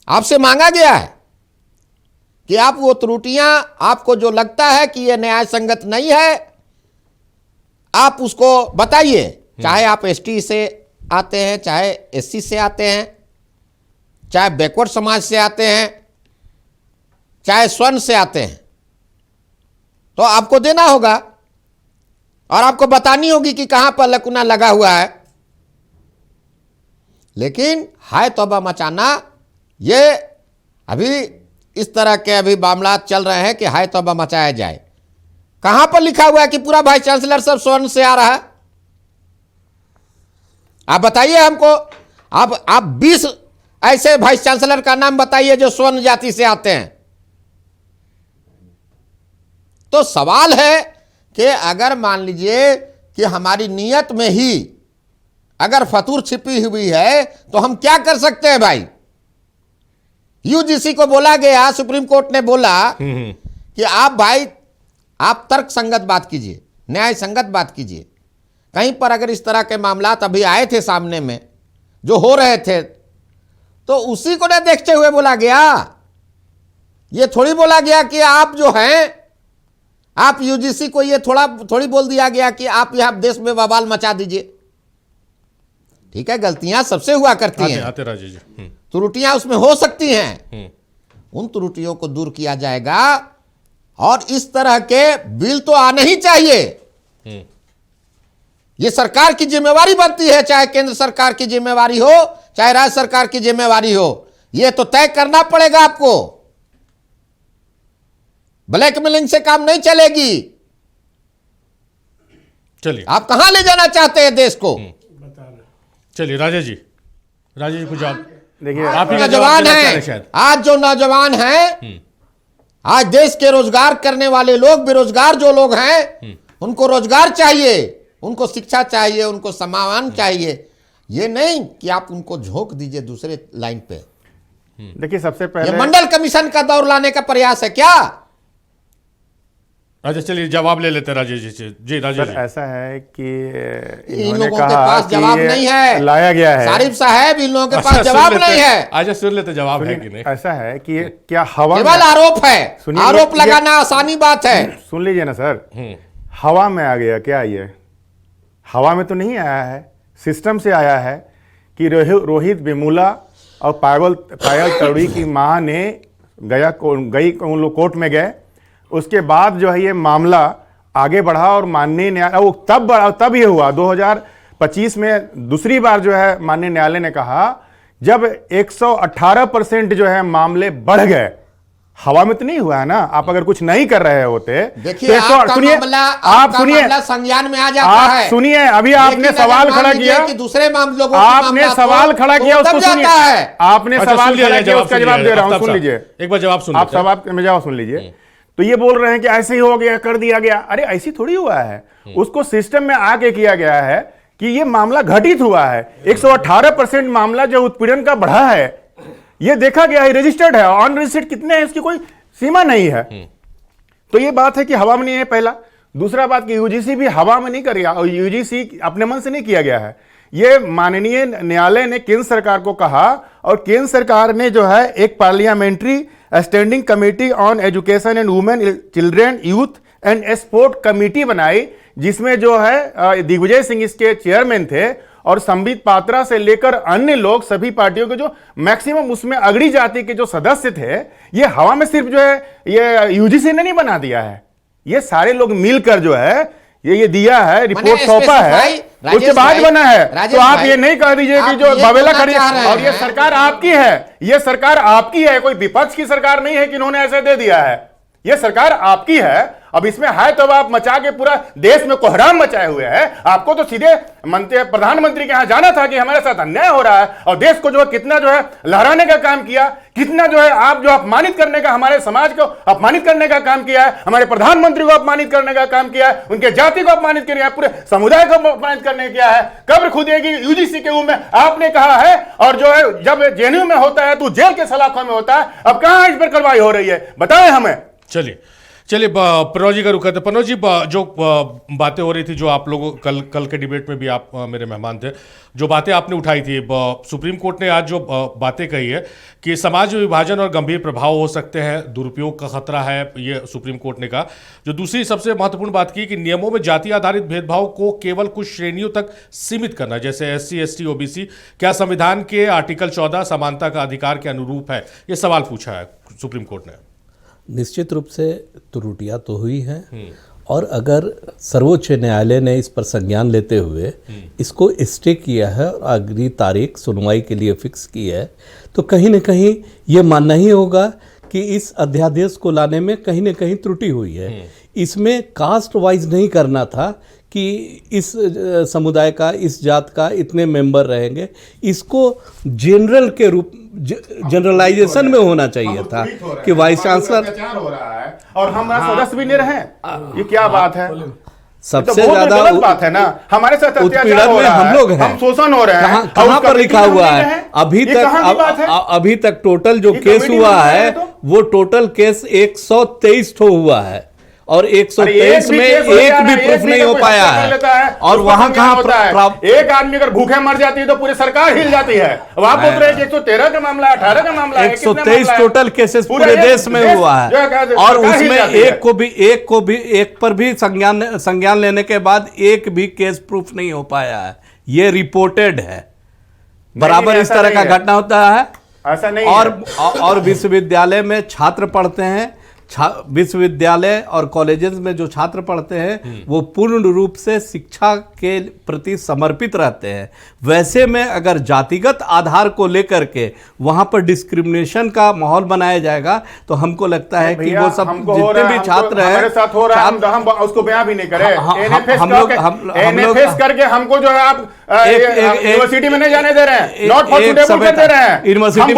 S10: आपसे मांगा गया है कि आप वो त्रुटियां, आपको जो लगता है कि ये न्याय संगत नहीं है, आप उसको बताइए। चाहे आप एसटी से आते हैं, चाहे एससी से आते हैं, चाहे बैकवर्ड समाज से आते हैं, चाहे स्वर्ण से आते हैं, तो आपको देना होगा और आपको बतानी होगी कि कहां पर लकुना लगा हुआ है। लेकिन हाय तौबा मचाना, ये अभी इस तरह के अभी मामला चल रहे हैं कि हाय तौबा मचाया जाए। कहां पर लिखा हुआ है कि पूरा वाइस चांसलर सब स्वर्ण से आ रहा है? आप बताइए हमको। आप 20 ऐसे वाइस चांसलर का नाम बताइए जो स्वर्ण जाति से आते हैं। तो सवाल है कि अगर मान लीजिए कि हमारी नीयत में ही अगर फतूर छिपी हुई है तो हम क्या कर सकते हैं भाई? यूजीसी को बोला गया, सुप्रीम कोर्ट ने बोला कि आप भाई आप तर्क संगत बात कीजिए, न्याय संगत बात कीजिए। कहीं पर अगर इस तरह के मामलात अभी आए थे सामने में जो हो रहे थे, तो उसी को न देखते हुए बोला गया। ये थोड़ी बोला गया कि आप जो हैं, आप यूजीसी को ये थोड़ी बोल दिया गया कि आप यहां देश में बवाल मचा दीजिए। ठीक है, गलतियां सबसे हुआ करती हैं, त्रुटियां उसमें हो सकती हैं, उन त्रुटियों को दूर किया जाएगा। और इस तरह के बिल तो आने ही चाहिए। ये सरकार की जिम्मेवारी बनती है, चाहे केंद्र सरकार की जिम्मेवारी हो, चाहे राज्य सरकार की जिम्मेवारी हो। ये तो तय करना पड़ेगा आपको। ब्लैकमेलिंग से काम नहीं चलेगी।
S1: चलिए,
S10: आप कहां ले जाना चाहते हैं देश को?
S1: चलिए राजेश जी। राजेश जी कुछ जवाब
S9: देखिए,
S1: आप ही का जवाब
S10: नौजवान
S1: देना चाह रहे
S10: हैं,
S1: शायद।
S10: आज जो नौजवान हैं, आज देश के रोजगार करने वाले लोग, बेरोजगार जो लोग हैं, उनको रोजगार चाहिए, उनको शिक्षा चाहिए, उनको सम्मान चाहिए। ये नहीं कि आप उनको झोंक दीजिए दूसरे लाइन पे।
S9: देखिए सबसे
S10: ये
S9: पहले
S10: मंडल कमीशन का दौर लाने का प्रयास है क्या?
S1: अच्छा चलिए जवाब ले लेते हैं राजेश जी से। जी राजेश
S9: सर
S1: जी।
S9: ऐसा है कि
S10: इन
S9: इन्होंने
S10: लोगों के
S9: कहा
S10: पास
S9: कि
S10: जवाब
S9: ये
S10: नहीं है,
S9: लाया गया है।
S10: सारिफ साहब, इन लोगों के
S1: अच्छा,
S10: पास
S1: सुन
S10: जवाब
S1: लेते
S10: नहीं
S1: हैं।
S10: है,
S1: अच्छा सुन लेते जवाब है कि नहीं।
S9: ऐसा है कि क्या हवा
S10: केवल
S9: में
S10: आरोप है।
S9: सुनिए,
S10: आरोप
S9: ये-
S10: लगाना आसानी बात है।
S9: सुन लीजिए ना सर, हवा में आ गया क्या? ये हवा में तो नहीं आया है, सिस्टम से आया है कि रोहित वेमुला और पायल तौड़ी की मां ने गई उन लोग कोर्ट में गए। उसके बाद जो है ये मामला आगे बढ़ा और माननीय न्यायालय वो तब ये हुआ 2025 में दूसरी बार जो है माननीय न्यायालय ने कहा, जब 118% जो है मामले बढ़ गए। हवा में तो नहीं हुआ है ना, आप अगर कुछ नहीं कर रहे होते।
S10: देखिए,
S9: तो
S10: आपका
S9: सुनिए,
S10: मामला
S9: आप सुनिए,
S10: मामला संज्ञान में आ जाता
S9: आप
S10: है।
S9: सुनिए, अभी आपने
S10: लेकिन
S9: सवाल
S10: अगर मान
S9: खड़ा
S10: लीजिए
S9: किया
S10: कि दूसरे लोगों के
S9: आपने
S10: मामला
S9: सवाल
S10: तो
S9: खड़ा किया,
S10: वो
S9: उसको
S10: तब
S9: सुनिए।
S10: जाता है।
S9: आपने
S1: अच्छा,
S9: सवाल
S1: सुन लिया
S9: खड़ा
S1: जाए,
S9: किया, उसका
S1: सुन
S9: जवाब
S1: लिया
S9: दे रहा हूं,
S1: जाए।
S9: सुन
S1: आफ्ताब
S9: लीजिए।
S1: साहब, एक बार जवाब सुन
S9: आप
S1: लेते हैं।
S9: सवाल में जवाब सुन लीजिए। तो ये बोल रहे हैं कि ऐसे ही हो गया, कर दिया गया। अरे ऐसी थोड़ी हुआ है, उसको सिस्टम में आके किया गया है कि ये मामला घटित हुआ है। 118% मामला जो उत्पीड़न का बढ़ा है, ये देखा गया है, रजिस्टर्ड है। ऑन रजिस्टर्ड कितने हैं इसकी कोई सीमा नहीं है। तो ये बात है कि हवा में नहीं है, पहला। दूसरा बात कि यूजीसी भी हवा में नहीं कर गया, और यूजीसी अपने मन से नहीं किया गया है। ये माननीय न्यायालय ने केंद्र सरकार को कहा, और केंद्र सरकार ने जो है एक parliamentary standing committee on education and women, children, youth and sport committee बनाई, जिसमें जो है दिग्विजय सिंह इसके चेयरमैन थे, और संबित पात्रा से लेकर अन्य लोग, सभी पार्टियों के जो मैक्सिमम उसमें अगड़ी जाति के जो सदस्य थे। ये हवा में सिर्फ जो है ये यूजीसी ने नहीं बना दिया है, ये सारे लोग मिलकर जो है ये दिया है, रिपोर्ट सौंपा है, उसके बाद बना है। तो आप ये नहीं कह दीजिए कि जो बवेला खड़ी है, और ये सरकार आपकी है, ये सरकार आपकी है, कोई विपक्ष की सरकार नहीं है कि इन्होंने ऐसे दे दिया है। ये सरकार आपकी है। अब इसमें है तो आप मचा के पूरा देश में कोहराम मचाए हुए हैं। आपको तो सीधे प्रधानमंत्री के यहां जाना था कि हमारे साथ अन्याय हो रहा है, और देश को जो है कितना जो है लहराने का काम किया, कितना जो है आप जो अपमानित करने का, हमारे समाज को अपमानित करने का काम किया है, हमारे प्रधानमंत्री को अपमानित करने का काम किया है, उनके जाति को अपमानित किया है, पूरे समुदाय को अपमानित करने किया है। कब्र खुदेगी यूजीसी के में आपने कहा है, और जो है जब जेएनयू में होता है तो जेल के सलाखों में होता है। अब कहां इस पर कार्रवाई हो रही है, बताएं हमें।
S1: चलिए प्रणव जी का रुक करते। प्रणव जी, जो बातें हो रही थी, जो आप लोगों कल के डिबेट में भी आप मेरे मेहमान थे, जो बातें आपने उठाई थी, सुप्रीम कोर्ट ने आज जो बातें कही है कि समाज में विभाजन और गंभीर प्रभाव हो सकते हैं, दुरुपयोग का खतरा है, ये सुप्रीम कोर्ट ने कहा। जो दूसरी सबसे महत्वपूर्ण बात की कि नियमों में जाति आधारित भेदभाव को केवल कुछ श्रेणियों तक सीमित करना, जैसे SC ST OBC, क्या संविधान के आर्टिकल 14 समानता का अधिकार के अनुरूप है? ये सवाल पूछा है सुप्रीम कोर्ट ने।
S11: निश्चित रूप से त्रुटियां तो हुई हैं, और अगर सर्वोच्च न्यायालय ने इस पर संज्ञान लेते हुए इसको स्टे किया है और अगली तारीख सुनवाई के लिए फिक्स की है, तो कहीं न कहीं ये मानना ही होगा कि इस अध्यादेश को लाने में कहीं न कहीं त्रुटि हुई है। इसमें कास्ट वाइज नहीं करना था कि इस समुदाय का, इस जात का इतने मेंबर रहेंगे। इसको जनरल के रूप, जनरलाइजेशन में होना चाहिए था कि वाइस चांसलर
S9: हो रहा है और हम सदस्य भी नहीं रहे। ये क्या बात है?
S11: सबसे
S9: तो
S11: ज्यादा
S9: गलत बात है ना, हमारे साथ
S11: उत्पीड़न में हम लोग हैं,
S9: हम शोषण हो रहे हैं।
S11: कहाँ पर लिखा हुआ है? अभी तक टोटल जो केस हुआ है वो टोटल केस 123 ठो हुआ है, और 123 में एक भी प्रूफ नहीं हो पाया है। और वहां कहाँ
S9: एक आदमी अगर भूखे मर जाती है तो पूरी सरकार हिल जाती है। अब आप बोल रहे हैं कि 113 का मामला, 18 का मामला है,
S11: 123 टोटल केसेस पूरे देश में हुआ है, और उसमें एक पर भी संज्ञान लेने के बाद एक भी केस प्रूफ नहीं हो पाया है। ये रिपोर्टेड है। बराबर इस तरह का घटना होता है।
S9: ऐसा नहीं
S11: और विश्वविद्यालय में छात्र पढ़ते हैं, विश्वविद्यालय और कॉलेजेस में जो छात्र पढ़ते हैं वो पूर्ण रूप से शिक्षा के प्रति समर्पित रहते हैं। वैसे में अगर जातिगत आधार को लेकर के वहां पर डिस्क्रिमिनेशन का माहौल बनाया जाएगा तो हमको लगता है कि वो सब जितने भी छात्र हैं
S9: हमारे साथ हो रहा है, हम उसको बयां भी नहीं करें। एनएफएस करके हमको जो है आप यूनिवर्सिटी में नहीं जाने दे रहे हैं, नॉट फॉर सुटेबल कर दे रहे हैं।
S11: यूनिवर्सिटी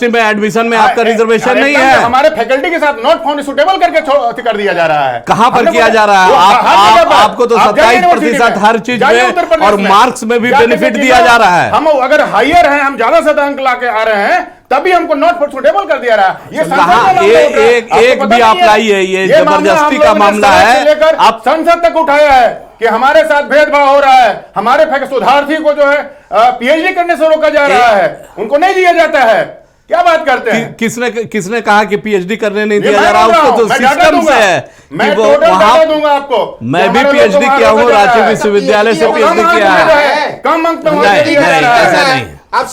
S11: में एडमिशन में आपका रिजर्वेशन नहीं है,
S9: हमारे फैकल्टी के साथ नॉट फाउंड सुटेबल करके कर दिया जा रहा है।
S11: कहां पर किया जा रहा है? आपको तो 27% हर चीज में और मार्क्स में भी बेनिफिट दिया जा रहा है।
S9: हम अगर हायर हैं, हम ज्यादा से अंक लाके आ रहे हैं, तभी हमको नॉट फॉर सुटेबल कर दिया रहा है। ये
S11: एक भी आप लाइए, ये जबरदस्ती का मामला है।
S9: लेकर आप संसद तक उठाया है कि हमारे साथ भेदभाव हो रहा है, हमारे शोधार्थी को जो है पीएचडी करने से रोका जा रहा है, उनको नहीं दिया जाता है। क्या बात करते हैं?
S11: किसने कहा कि पीएचडी करने नहीं दिया जा रहा? उसको तो सिस्टम से है कि वो वहां
S9: दूंगा आपको।
S11: मैं भी पीएचडी किया हूँ, रांची विश्वविद्यालय से पीएचडी किया है।
S9: कम अंक तो
S11: ऐसा नहीं।
S10: आज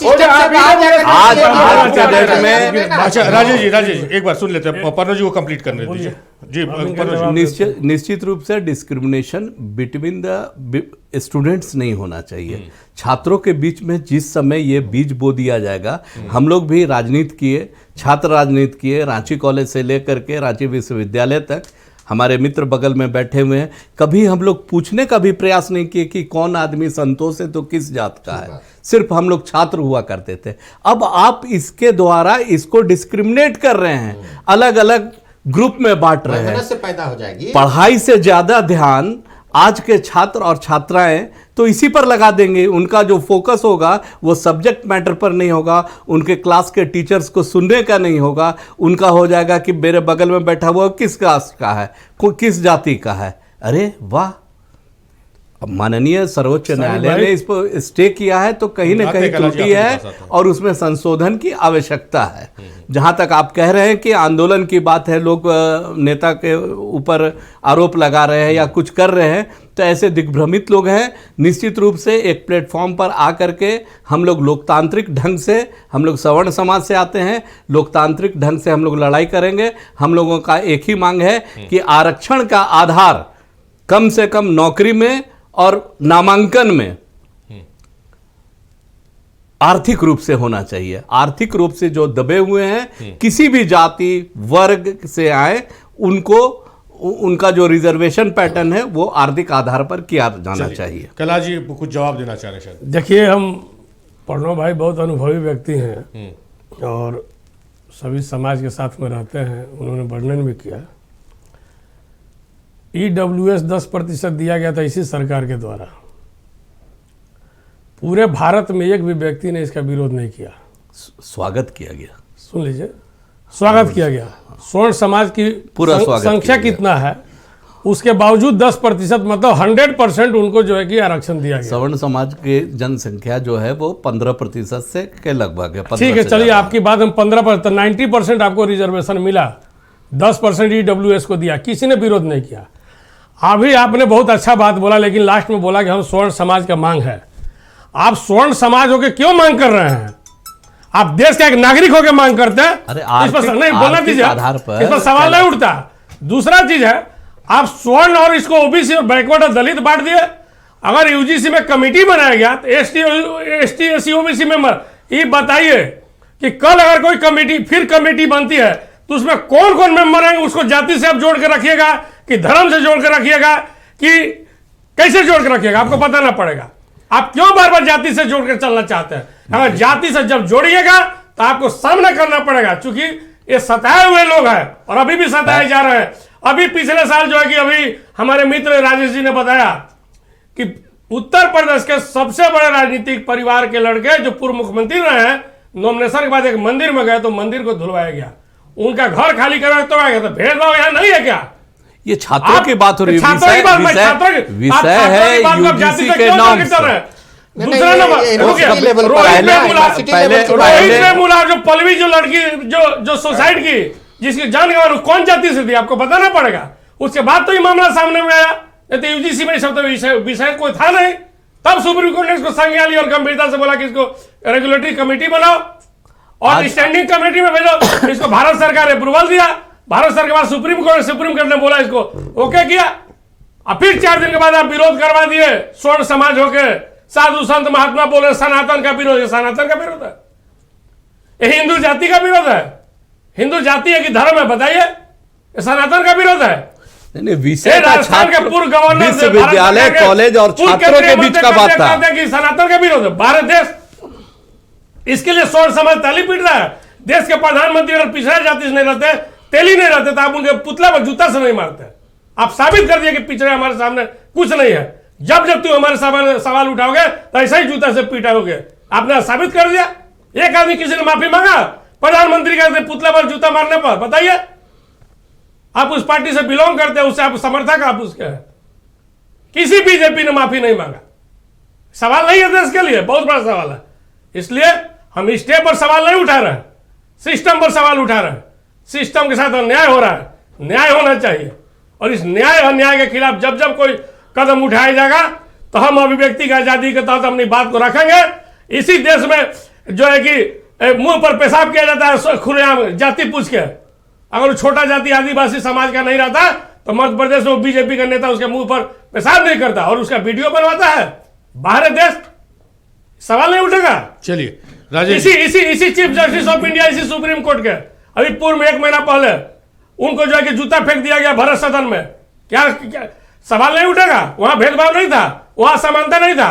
S11: के डेट में
S1: अच्छा राजेश जी एक बार सुन लेते हैं, पन्नू जी को कंप्लीट करने दीजिए जी।
S11: निश्चित रूप से डिस्क्रिमिनेशन बिटवीन द स्टूडेंट्स नहीं होना चाहिए। छात्रों के बीच में जिस समय ये बीज बो दिया जाएगा, हम लोग भी राजनीति किए, छात्र राजनीति किए, रांची कॉलेज से लेकर के रांची विश्वविद्यालय तक। हमारे मित्र बगल में बैठे हुए हैं, कभी हम लोग पूछने का भी प्रयास नहीं किए कि कौन आदमी संतोष है तो किस जात का है। सिर्फ हम लोग छात्र हुआ करते थे। अब आप इसके द्वारा इसको डिस्क्रिमिनेट कर रहे हैं, अलग अलग ग्रुप में बांट रहे हैं।
S10: से पैदा हो जाएगी।
S11: पढ़ाई से ज्यादा ध्यान आज के छात्र और छात्राएं तो इसी पर लगा देंगे। उनका जो फोकस होगा वो सब्जेक्ट मैटर पर नहीं होगा, उनके क्लास के टीचर्स को सुनने का नहीं होगा। उनका हो जाएगा कि मेरे बगल में बैठा हुआ किस कास्ट का है, किस जाति का है। अरे वाह, अब माननीय सर्वोच्च न्यायालय ने इस पर स्टे किया है तो कहीं ना कहीं त्रुटि है और उसमें संशोधन की आवश्यकता है। जहां तक आप कह रहे हैं कि आंदोलन की बात है, लोग नेता के ऊपर आरोप लगा रहे हैं या कुछ कर रहे हैं, तो ऐसे दिग्भ्रमित लोग हैं। निश्चित रूप से एक प्लेटफॉर्म पर आकर के हम लोग लोकतांत्रिक ढंग से, हम लोग सवर्ण समाज से आते हैं, लोकतांत्रिक ढंग से हम लोग लड़ाई करेंगे। हम लोगों का एक ही मांग है कि आरक्षण का आधार कम से कम नौकरी में और नामांकन में आर्थिक रूप से होना चाहिए। आर्थिक रूप से जो दबे हुए हैं, किसी भी जाति वर्ग से आए, उनको उनका जो रिजर्वेशन पैटर्न है वो आर्थिक आधार पर किया जाना चाहिए।
S1: कैलाश जी कुछ जवाब देना चाह रहे हैं?
S8: देखिए, हम प्रणव भाई बहुत अनुभवी व्यक्ति हैं और सभी समाज के साथ में रहते हैं, उन्होंने वर्णन भी किया। EWS 10% दिया गया था इसी सरकार के द्वारा। पूरे भारत में एक भी व्यक्ति ने इसका विरोध नहीं किया,
S11: स्वागत किया गया।
S8: सुन लीजिए, स्वागत किया गया। स्वर्ण समाज की
S11: पूरा
S8: संख्या कितना है, उसके बावजूद 10% मतलब 100% उनको जो है कि आरक्षण दिया गया।
S11: सवर्ण समाज की जनसंख्या जो है वो 15% से के लगभग है।
S8: ठीक है, चलिए आपकी बात हम 15%, 90% आपको रिजर्वेशन मिला, 10% EWS को दिया, किसी ने विरोध नहीं किया। अभी आपने बहुत अच्छा बात बोला, लेकिन लास्ट में बोला कि हम स्वर्ण समाज का मांग है। आप स्वर्ण समाज होकर क्यों मांग कर रहे हैं? आप देश का एक नागरिक होकर मांग करते हैं।
S11: अरे
S8: इस पर नहीं बोलना दीजिए, इस पर सवाल नहीं उठता। दूसरा चीज है, आप स्वर्ण और इसको ओबीसी और बैकवर्ड और दलित बांट दिए। अगर यूजीसी में कमेटी बनाया गया तो एसटी एससी ओबीसी मेंबर, ये बताइए कि कल अगर कोई कमेटी बनती है तो उसमें कौन कौन मेंबर हैं? उसको जाति से आप जोड़ कर रखिएगा कि धर्म से जोड़ कर रखिएगा कि कैसे जोड़ कर रखिएगा? आपको पता ना पड़ेगा। आप क्यों बार बार जाति से जोड़कर चलना चाहते हैं? अगर जाति से जब जोड़िएगा तो आपको सामना करना पड़ेगा, क्योंकि ये सताए हुए लोग हैं और अभी भी सताए जा रहे हैं। अभी पिछले साल जो है कि अभी हमारे मित्र राजेश जी ने बताया कि उत्तर प्रदेश के सबसे बड़े राजनीतिक परिवार के लड़के जो पूर्व मुख्यमंत्री रहे हैं, नॉमिनेशन के बाद एक मंदिर में गए तो मंदिर को धुलवाया गया, उनका घर खाली करवाया तो आ गया। तो भेदभाव यहाँ नहीं है क्या?
S11: ये छात्रों की बात हो रही है, विषय है यूजीसी के नाम से।
S8: दूसरा नंबर, जो पल्लवी जो लड़की जो सुसाइड की, जिसकी जान गंवा, कौन जाति से थी आपको बताना पड़ेगा। उसके बाद तो ये मामला सामने में आया, नहीं तो यूजीसी में सब तो विषय कोई था नहीं। तब सुप्रीम कोर्ट ने इसको संज्ञान लिया और गंभीरता से बोला कि इसको रेगुलेटरी कमेटी बनाओ। और स्टैंडिंग कमेटी में भेजो। इसको भारत सरकार ने अप्रूवल दिया, भारत सरकार के बाद सुप्रीम कोर्ट ने बोला इसको ओके किया, और फिर 4 दिन के बाद आप विरोध करवा दिए। स्वर्ण समाज होके साधु संत महात्मा बोले सनातन का विरोध है। सनातन का विरोध है, ये हिंदू जाति का विरोध है। हिंदू जाति है कि धर्म है, बताइए? सनातन का विरोध है।
S11: विषय का छात्र
S8: पूर्व गवर्नर
S11: विश्वविद्यालय कॉलेज और छात्रों के बीच का बात था
S8: कि सनातन का विरोध है। भारत देश इसके लिए स्वर्ण समाज ताली पीट रहा है। देश के प्रधानमंत्री अगर पिछड़ा जाति से नहीं रहते, तेली नहीं रहते, तो आप उनके पुतला पर जूता से नहीं मारते। आप साबित कर दिए कि पिछड़े हमारे सामने कुछ नहीं है। जब जब तुम हमारे सामने सवाल उठाओगे तो ऐसा ही जूता से पीटाओगे। आपने साबित कर दिया। एक आदमी किसी ने माफी मांगा प्रधानमंत्री का पुतला पर जूता मारने पर? बताइए, आप उस पार्टी से बिलोंग करते हैं, उससे आप समर्थक आप उसके हैं। किसी बीजेपी ने माफी नहीं मांगा। सवाल नहीं है देश के लिए, बहुत बड़ा सवाल है। इसलिए हम स्टे पर सवाल नहीं उठा रहे हैं, सिस्टम पर सवाल उठा रहे हैं। सिस्टम के साथ अन्याय हो रहा है, न्याय होना चाहिए। और इस न्याय अन्याय के खिलाफ जब जब कोई कदम उठाया जाएगा तो हम अभिव्यक्ति की आजादी के तहत अपनी बात को रखेंगे। इसी देश में जो है कि मुंह पर पेशाब किया जाता है खुलेआम जाति पूछ के। अगर छोटा जाति आदिवासी समाज का नहीं रहता तो मध्य प्रदेश में बीजेपी का नेता उसके मुंह पर पेशाब नहीं करता और उसका वीडियो बनवाता है। बाहर देश सवाल नहीं उठेगा।
S1: चलिए राजेश,
S8: इसी चीफ जस्टिस ऑफ इंडिया, इसी सुप्रीम कोर्ट के अभी पूर्व में 1 महीना पहले उनको जो है कि जूता फेंक दिया गया भारत सदन में। क्या सवाल नहीं उठेगा? वहां भेदभाव नहीं था, वहां समानता नहीं था।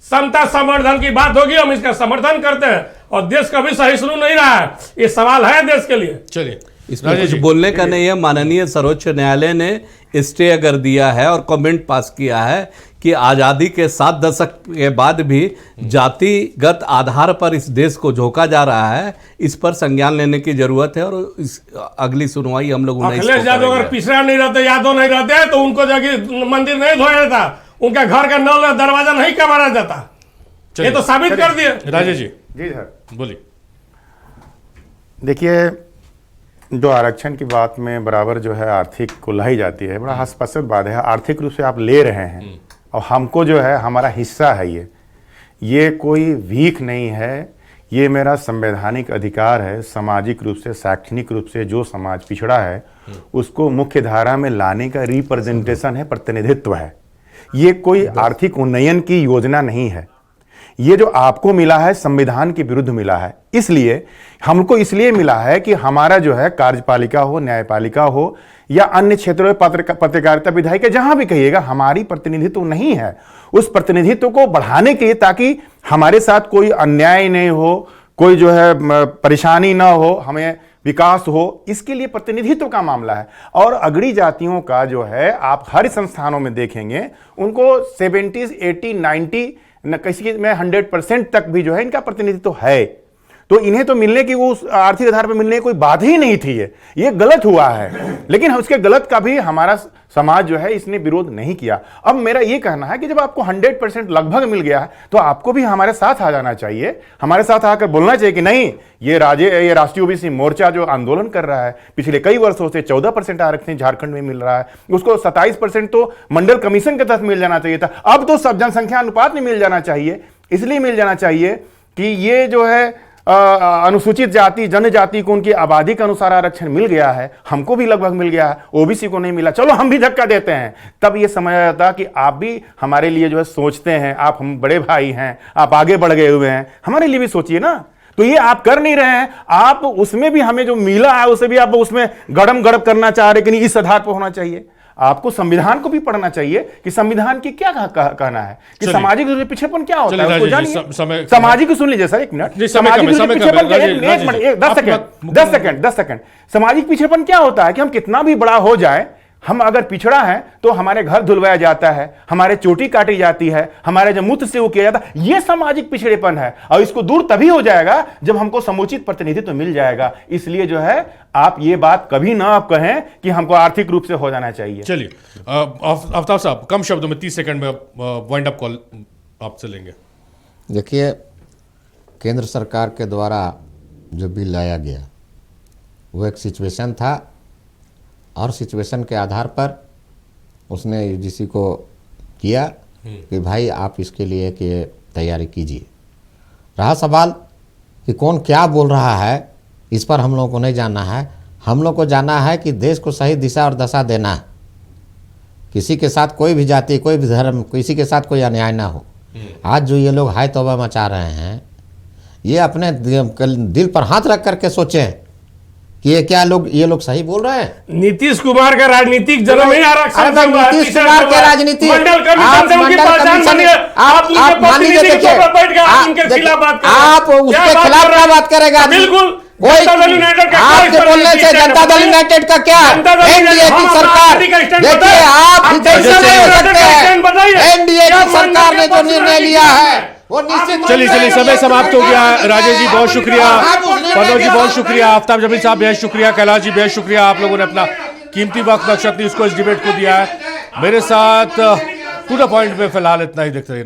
S8: समता संवर्धन की बात होगी, हम इसका समर्थन करते हैं और देश कभी सहिष्णु नहीं रहा है। ये सवाल है देश के लिए।
S1: चलिए,
S11: इसमें कुछ बोलने का नहीं है। माननीय सर्वोच्च न्यायालय ने स्टे अगर दिया है और कमेंट पास किया है कि आज़ादी के 7 दशक के बाद भी जातिगत आधार पर इस देश को झोंका जा रहा है, इस पर संज्ञान लेने की जरूरत है। और इस अगली सुनवाई हम लोग
S8: अखिलेश यादव अगर पिछड़ा नहीं रहते, यादव नहीं रहते तो उनको जाके मंदिर नहीं धोया जाता, उनका घर का नल दरवाजा नहीं कमाया जाता। ये तो साबित कर दिए।
S1: राजेश जी
S9: जी सर
S1: बोलिए।
S9: देखिए, जो आरक्षण की बात में बराबर जो है आर्थिक को लाई जाती है, बड़ा हास्यास्पद बात है। आर्थिक रूप से आप ले रहे हैं और हमको जो है हमारा हिस्सा है। ये कोई भीख नहीं है, ये मेरा संवैधानिक अधिकार है। सामाजिक रूप से, शैक्षणिक रूप से जो समाज पिछड़ा है उसको मुख्य धारा में लाने का रिप्रेजेंटेशन है, प्रतिनिधित्व है। ये कोई आर्थिक उन्नयन की योजना नहीं है। ये जो आपको मिला है संविधान के विरुद्ध मिला है। इसलिए हमको इसलिए मिला है कि हमारा जो है कार्यपालिका हो, न्यायपालिका हो या अन्य क्षेत्रों में पत्रकारिता विधायिका जहां भी कहिएगा, हमारी प्रतिनिधित्व नहीं है। उस प्रतिनिधित्व को बढ़ाने के लिए, ताकि हमारे साथ कोई अन्याय नहीं हो, कोई जो है परेशानी ना हो, हमें विकास हो, इसके लिए प्रतिनिधित्व का मामला है। और अगड़ी जातियों का जो है आप हर संस्थानों में देखेंगे, उनको 70, 80, 90 न किसी में 100% तक भी जो है इनका प्रतिनिधित्व है। तो इन्हें तो मिलने की, वो आर्थिक आधार पर मिलने की कोई बात ही नहीं थी। ये गलत हुआ है, लेकिन उसके गलत का भी हमारा समाज जो है इसने विरोध नहीं किया। अब मेरा ये कहना है कि जब आपको 100% लगभग मिल गया है तो आपको भी हमारे साथ आ जाना चाहिए, हमारे साथ आकर बोलना चाहिए कि नहीं, ये राष्ट्रीय ओबीसी मोर्चा जो आंदोलन कर रहा है पिछले कई वर्षों से, 14% आरक्षण झारखंड में मिल रहा है, उसको 27% तो मंडल कमीशन के तहत मिल जाना चाहिए था। अब तो सब जनसंख्या अनुपात में मिल जाना चाहिए। इसलिए मिल जाना चाहिए कि ये जो है अनुसूचित जाति जनजाति को उनकी आबादी के अनुसार आरक्षण मिल गया है, हमको भी लगभग मिल गया है, ओबीसी को नहीं मिला, चलो हम भी धक्का देते हैं। तब ये समझ आ जाता कि आप भी हमारे लिए जो है सोचते हैं, आप हम बड़े भाई हैं, आप आगे बढ़ गए हुए हैं, हमारे लिए भी सोचिए ना। तो ये आप कर नहीं रहे हैं। आप उसमें भी हमें जो मिला है उसे भी आप उसमें गड़म गड़प करना चाह रहे कि नहीं, इस आधार पर होना चाहिए। आपको संविधान को भी पढ़ना चाहिए कि संविधान की क्या कहना है कि सामाजिक पिछड़ेपन क्या होता है, उसको जानिए। सामाजिक, सुन लीजिए सर, 1 मिनट। सामाजिक पिछड़ेपन, 10 सेकंड। सामाजिक पिछड़ेपन क्या होता है कि हम कितना भी बड़ा हो जाए, हम अगर पिछड़ा है तो हमारे घर धुलवाया जाता है, हमारे चोटी काटी जाती है, हमारे जो मूत्र से वो किया जाता है, ये सामाजिक पिछड़ेपन है। और इसको दूर तभी हो जाएगा जब हमको समुचित प्रतिनिधित्व तो मिल जाएगा। इसलिए जो है आप ये बात कभी ना आप कहें कि हमको आर्थिक रूप से हो जाना चाहिए।
S1: चलिए आफ्ताब साहब, कम शब्दों में 30 सेकंड में वाइंड अप कॉल आपसे लेंगे।
S10: देखिए, केंद्र सरकार के द्वारा जो बिल लाया गया वो एक सिचुएशन था और सिचुएशन के आधार पर उसने यूजीसी को किया कि भाई आप इसके लिए कि तैयारी कीजिए। रहा सवाल कि कौन क्या बोल रहा है, इस पर हम लोगों को नहीं जानना है। हम लोग को जानना है कि देश को सही दिशा और दशा देना, किसी के साथ कोई भी जाति, कोई भी धर्म, किसी के साथ कोई अन्याय ना हो। आज जो ये लोग हाय तौबा मचा रहे हैं, ये अपने दिल पर हाथ रख करके सोचें कि ये लोग सही बोल रहे हैं।
S8: नीतीश कुमार का राजनीतिक जन्म ही आरक्षण से हुआ है।
S10: नीतीश कुमार के राजनीति
S8: मंडल कमीशन से उनकी पहचान बनी है। आप
S10: मान लीजिए, देखिए आप उसके खिलाफ क्या बात करेगा?
S8: बिल्कुल
S10: आपके बोलने से जनता दल यूनाइटेड का क्या? एनडीए की सरकार, देखिए आप एनडीए की सरकार ने जो निर्णय लिया है वो निश्चित।
S1: चलिए समय समाप्त हो गया। राजेश जी बहुत शुक्रिया, पन्नू जी बहुत शुक्रिया, आफ्ताब जमील साहब बेहद शुक्रिया, कैलाश जी बेहद शुक्रिया, आप लोगों ने अपना कीमती वक्त नक्षत्र न्यूज़ को इस डिबेट को दिया है। मेरे साथ टू द पॉइंट में फिलहाल इतना ही। देखते रहिए।